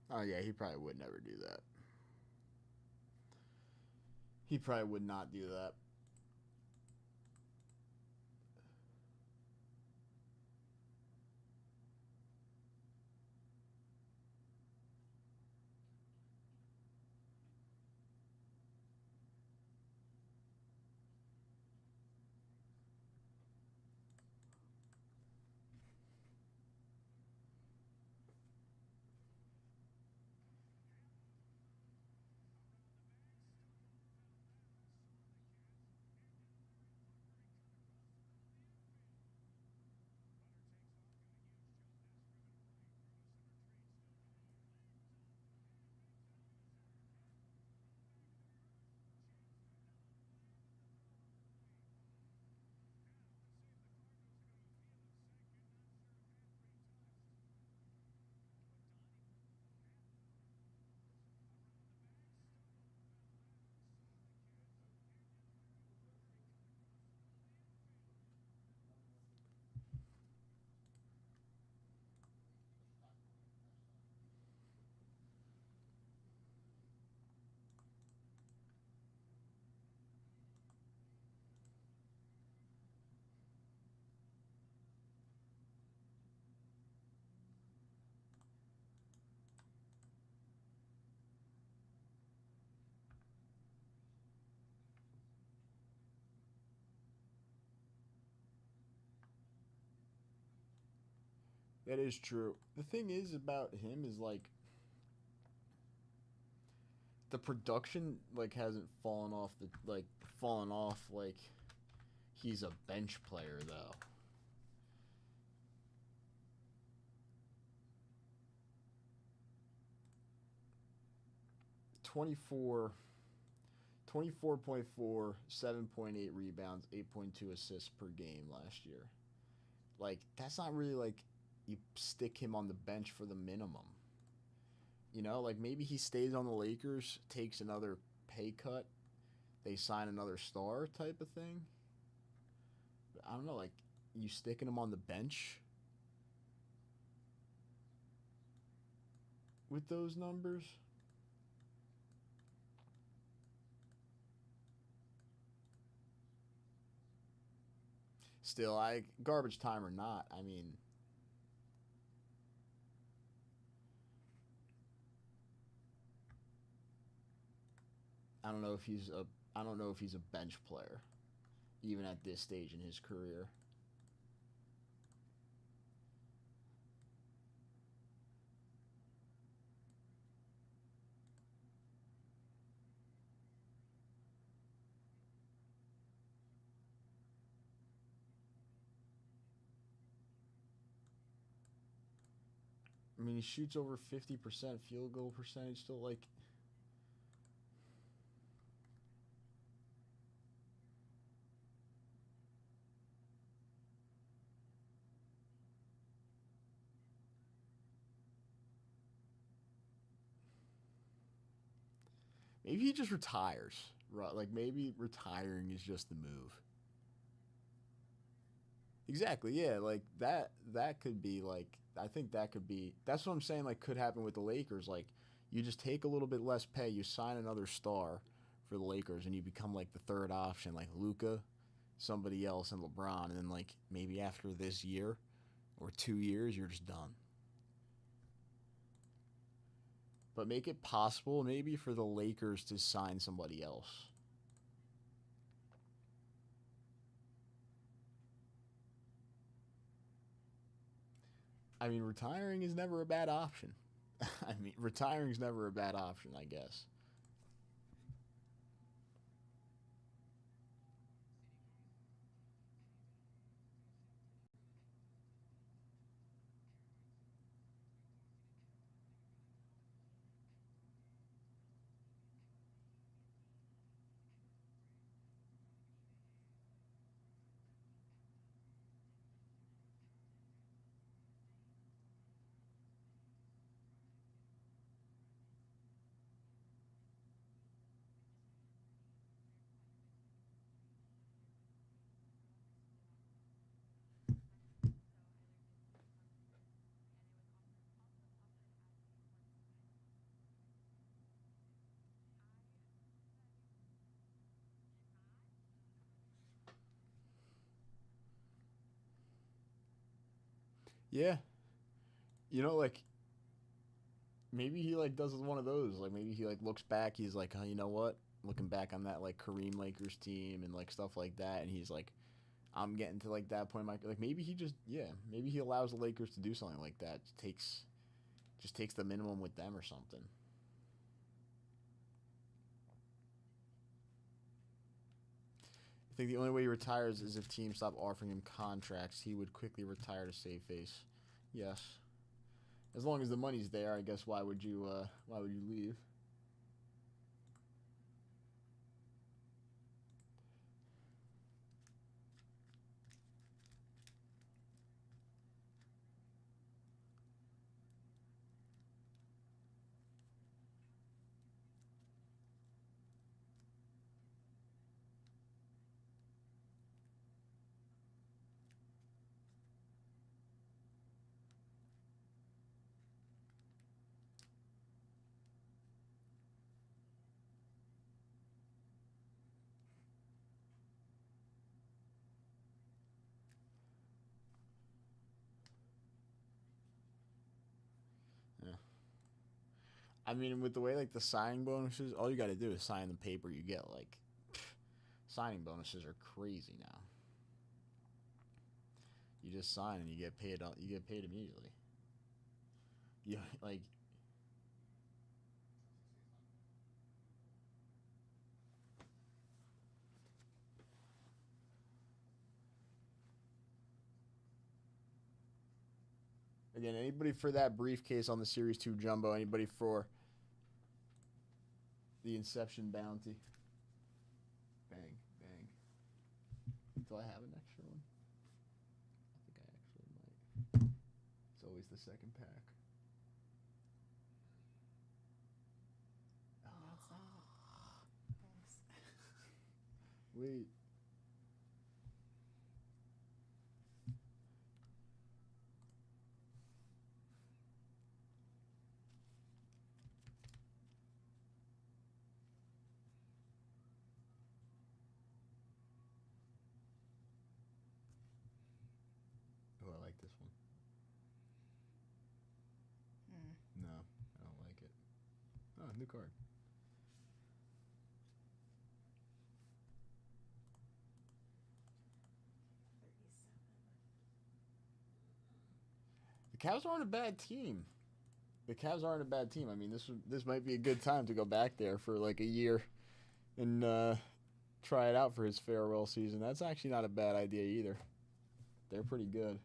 Oh yeah, he probably would never do that. He probably would not do that. That is true. The thing is about him is like the production like hasn't fallen off like he's a bench player though. 24 24.4, 7.8 rebounds, 8.2 assists per game last year. Like that's not really like you stick him on the bench for the minimum. You know, like maybe he stays on the Lakers, takes another pay cut, they sign another star type of thing. But I don't know, like you sticking him on the bench with those numbers. Still, I garbage time or not, I mean, I don't know if he's a I don't know if he's a bench player even at this stage in his career. I mean, he shoots over 50% field goal percentage still like Maybe he just retires. Like maybe retiring is just the move. Exactly. Yeah. Like that. That could be like. I think that could be. That's what I'm saying. Like could happen with the Lakers. Like you just take a little bit less pay. You sign another star for the Lakers, and you become like the third option, like Luka, somebody else, and LeBron. And then like maybe after this year or 2 years, you're just done. But make it possible maybe for the Lakers to sign somebody else. I mean, retiring is never a bad option. I mean, retiring is never a bad option, I guess. Yeah. You know, like maybe he like does one of those. Like maybe he like looks back. He's like, oh, you know what? Looking back on that like Kareem Lakers team and like stuff like that, and he's like, I'm getting to like that point. In my like maybe he just maybe he allows the Lakers to do something like that. Just takes the minimum with them or something. I think the only way he retires is if teams stop offering him contracts. He would quickly retire to save face. Yes, as long as the money's there, I guess. Why would you leave? Yeah. I mean, with the way like the signing bonuses, all you got to do is sign the paper. You get like signing bonuses are crazy now. You just sign and you get paid. You get paid immediately. You like. Again, anybody for that briefcase on the Series 2 Jumbo? Anybody for the Inception Bounty? Bang, bang. Do I have an extra one? I think I actually might. It's always the second pack. No, it's not. Thanks. Wait. Oh, I like this one. No, I don't like it. Oh, new card. The Cavs aren't a bad team. The Cavs aren't a bad team. I mean, this might be a good time to go back there for like a year and try it out for his farewell season. That's actually not a bad idea either. They're pretty good.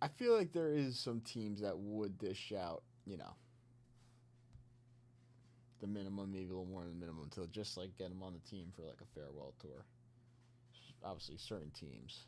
I feel like there is some teams that would dish out, the minimum, maybe a little more than the minimum, to just like get them on the team for like a farewell tour. Obviously, certain teams.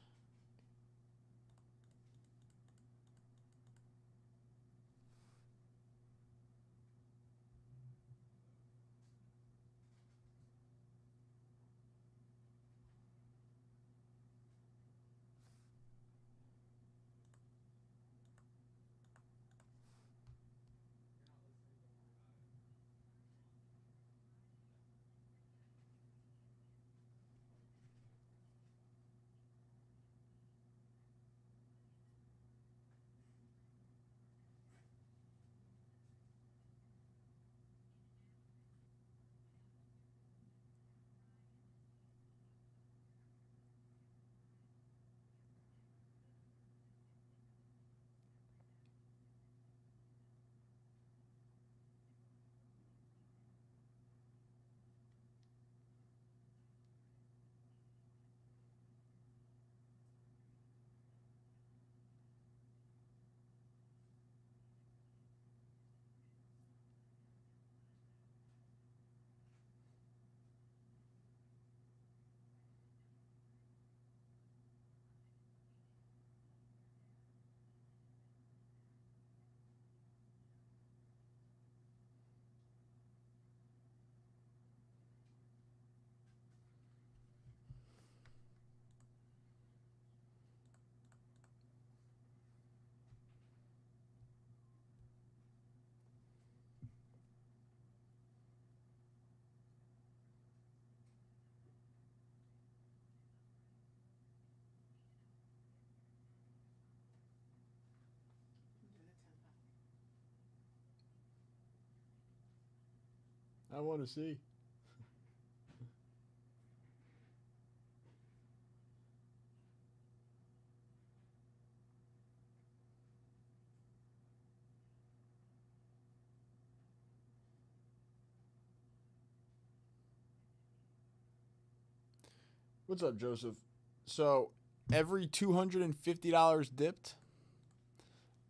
I'm doing a 10 pack. I want to see. What's up, Joseph? So every $250 dipped,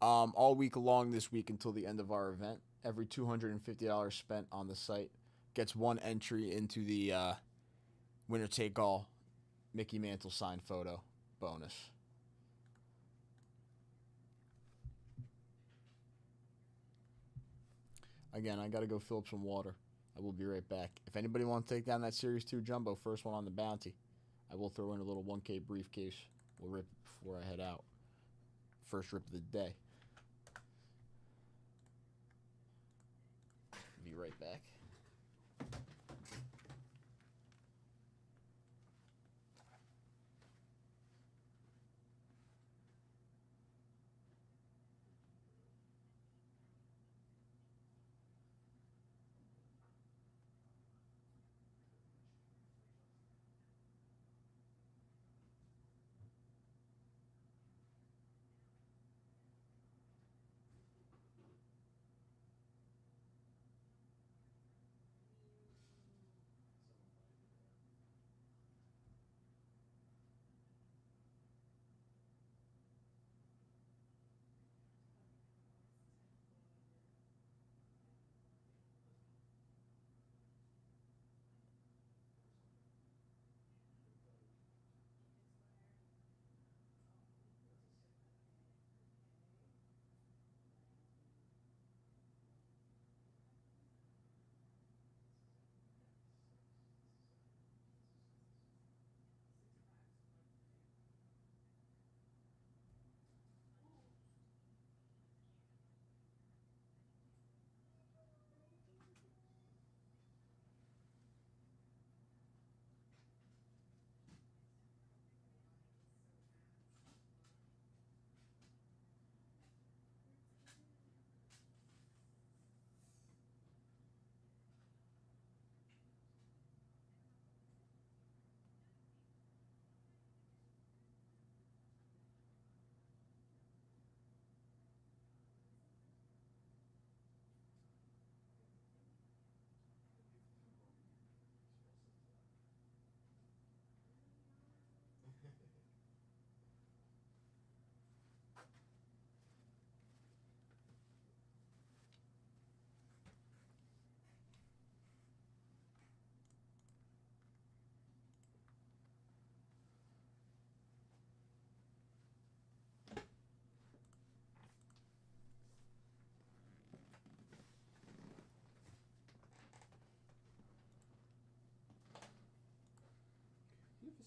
all week long this week until the end of our event. Every $250 spent on the site gets one entry into the winner take all Mickey Mantle signed photo bonus. Again, I gotta go fill up some water. I will be right back. If anybody wants to take down that Series 2 Jumbo, first one on the bounty, I will throw in a little 1K briefcase. We'll rip it before I head out. First rip of the day. Be right back.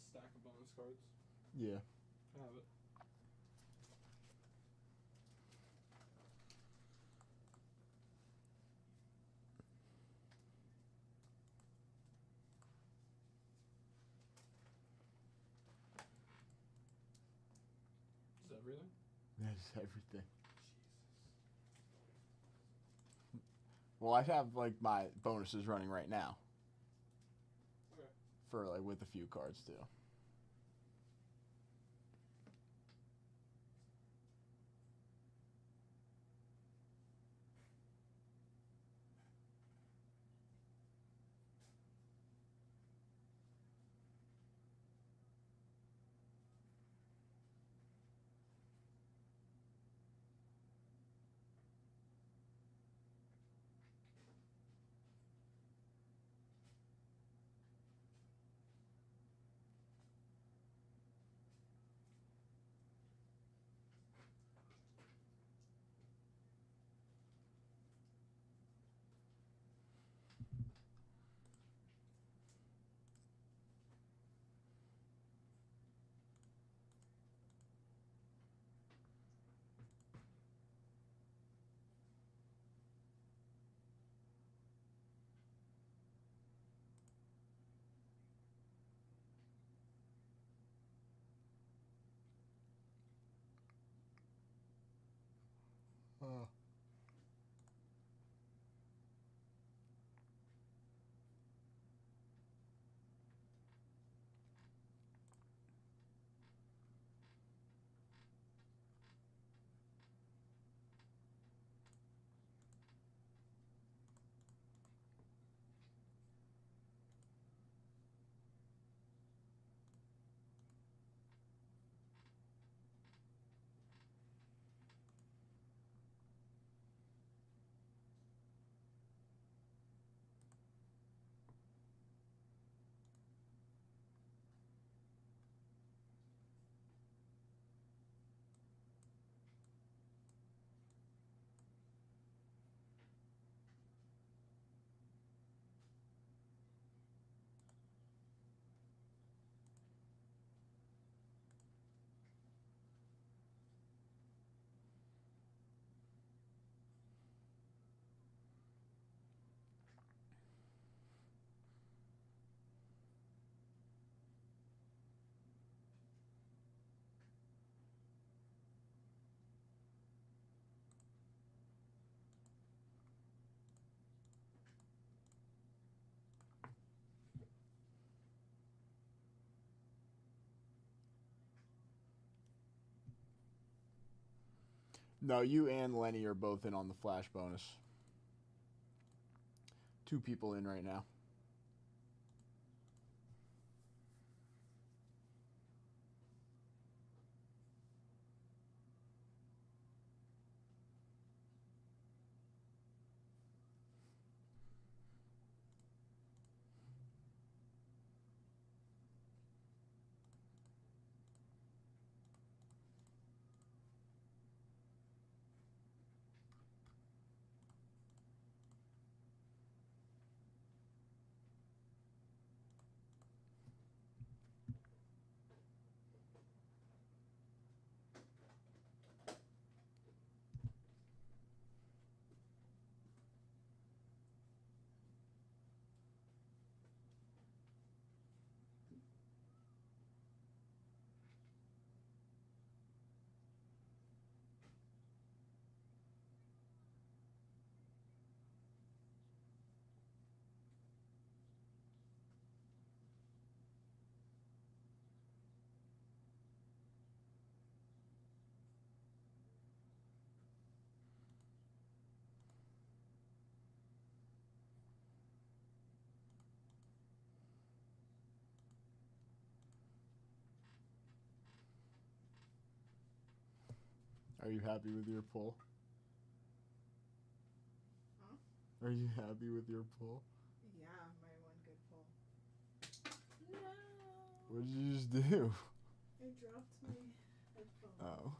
stack of bonus cards. Yeah. I have it. Is that everything? That's everything. Jesus. Well, I have like my bonuses running right now. Okay. For like with a few cards too. No, you and Lenny are both in on the flash bonus. 2 people in right now. Are you happy with your pull? Huh? Are you happy with your pull? Yeah, my one good pull. No. What did you just do? I dropped my headphone. Oh.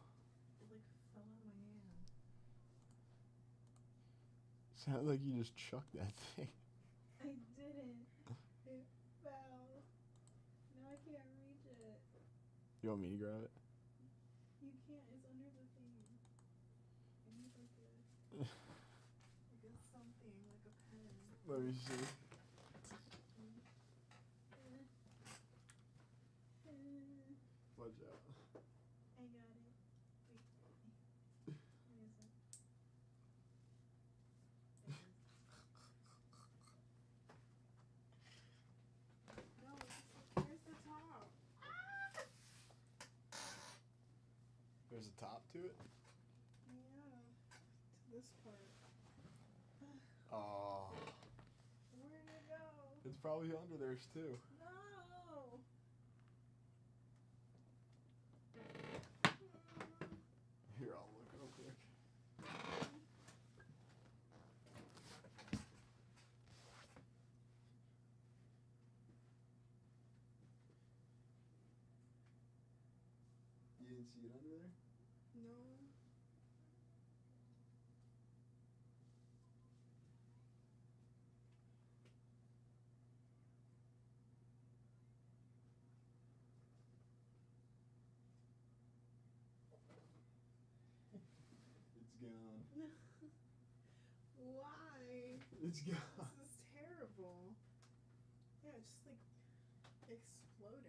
It like fell out of my hand. Sounded like you just chucked that thing. I didn't. It fell. Now I can't reach You want me to grab it? You can't. It's under the thing. I need like a something, like a pen. Let me see. Watch out. I got it. Wait. Where is it? No, here's the top. There's a top to it? Yeah. To this part. Oh. Where'd it go? It's probably under theirs too. No. Here, I'll look real quick. You didn't see it under there? No. It's gone. Why? It's gone. This is terrible. Yeah, it just like exploded.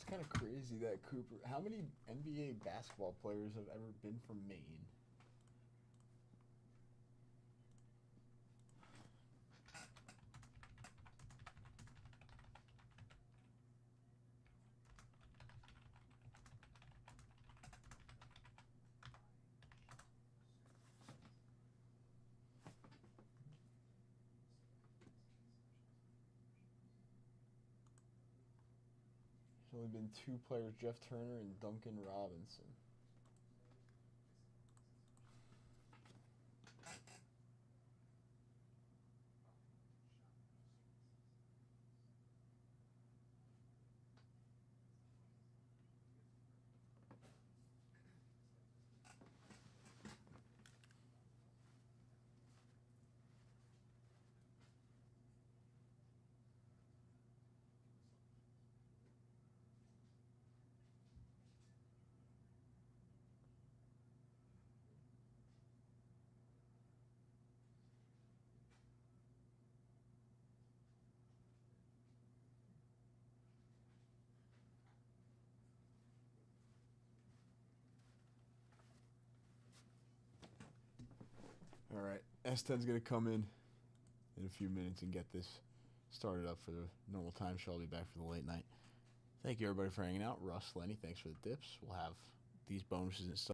It's kind of crazy that Cooper. How many NBA basketball players have ever been from Maine? There's only been two players, Jeff Turner and Duncan Robinson. All right, S10's gonna come in a few minutes and get this started up for the normal time show. I'll be back for the late night. Thank you everybody for hanging out. Russ, Lenny, thanks for the dips. We'll have these bonuses and stuff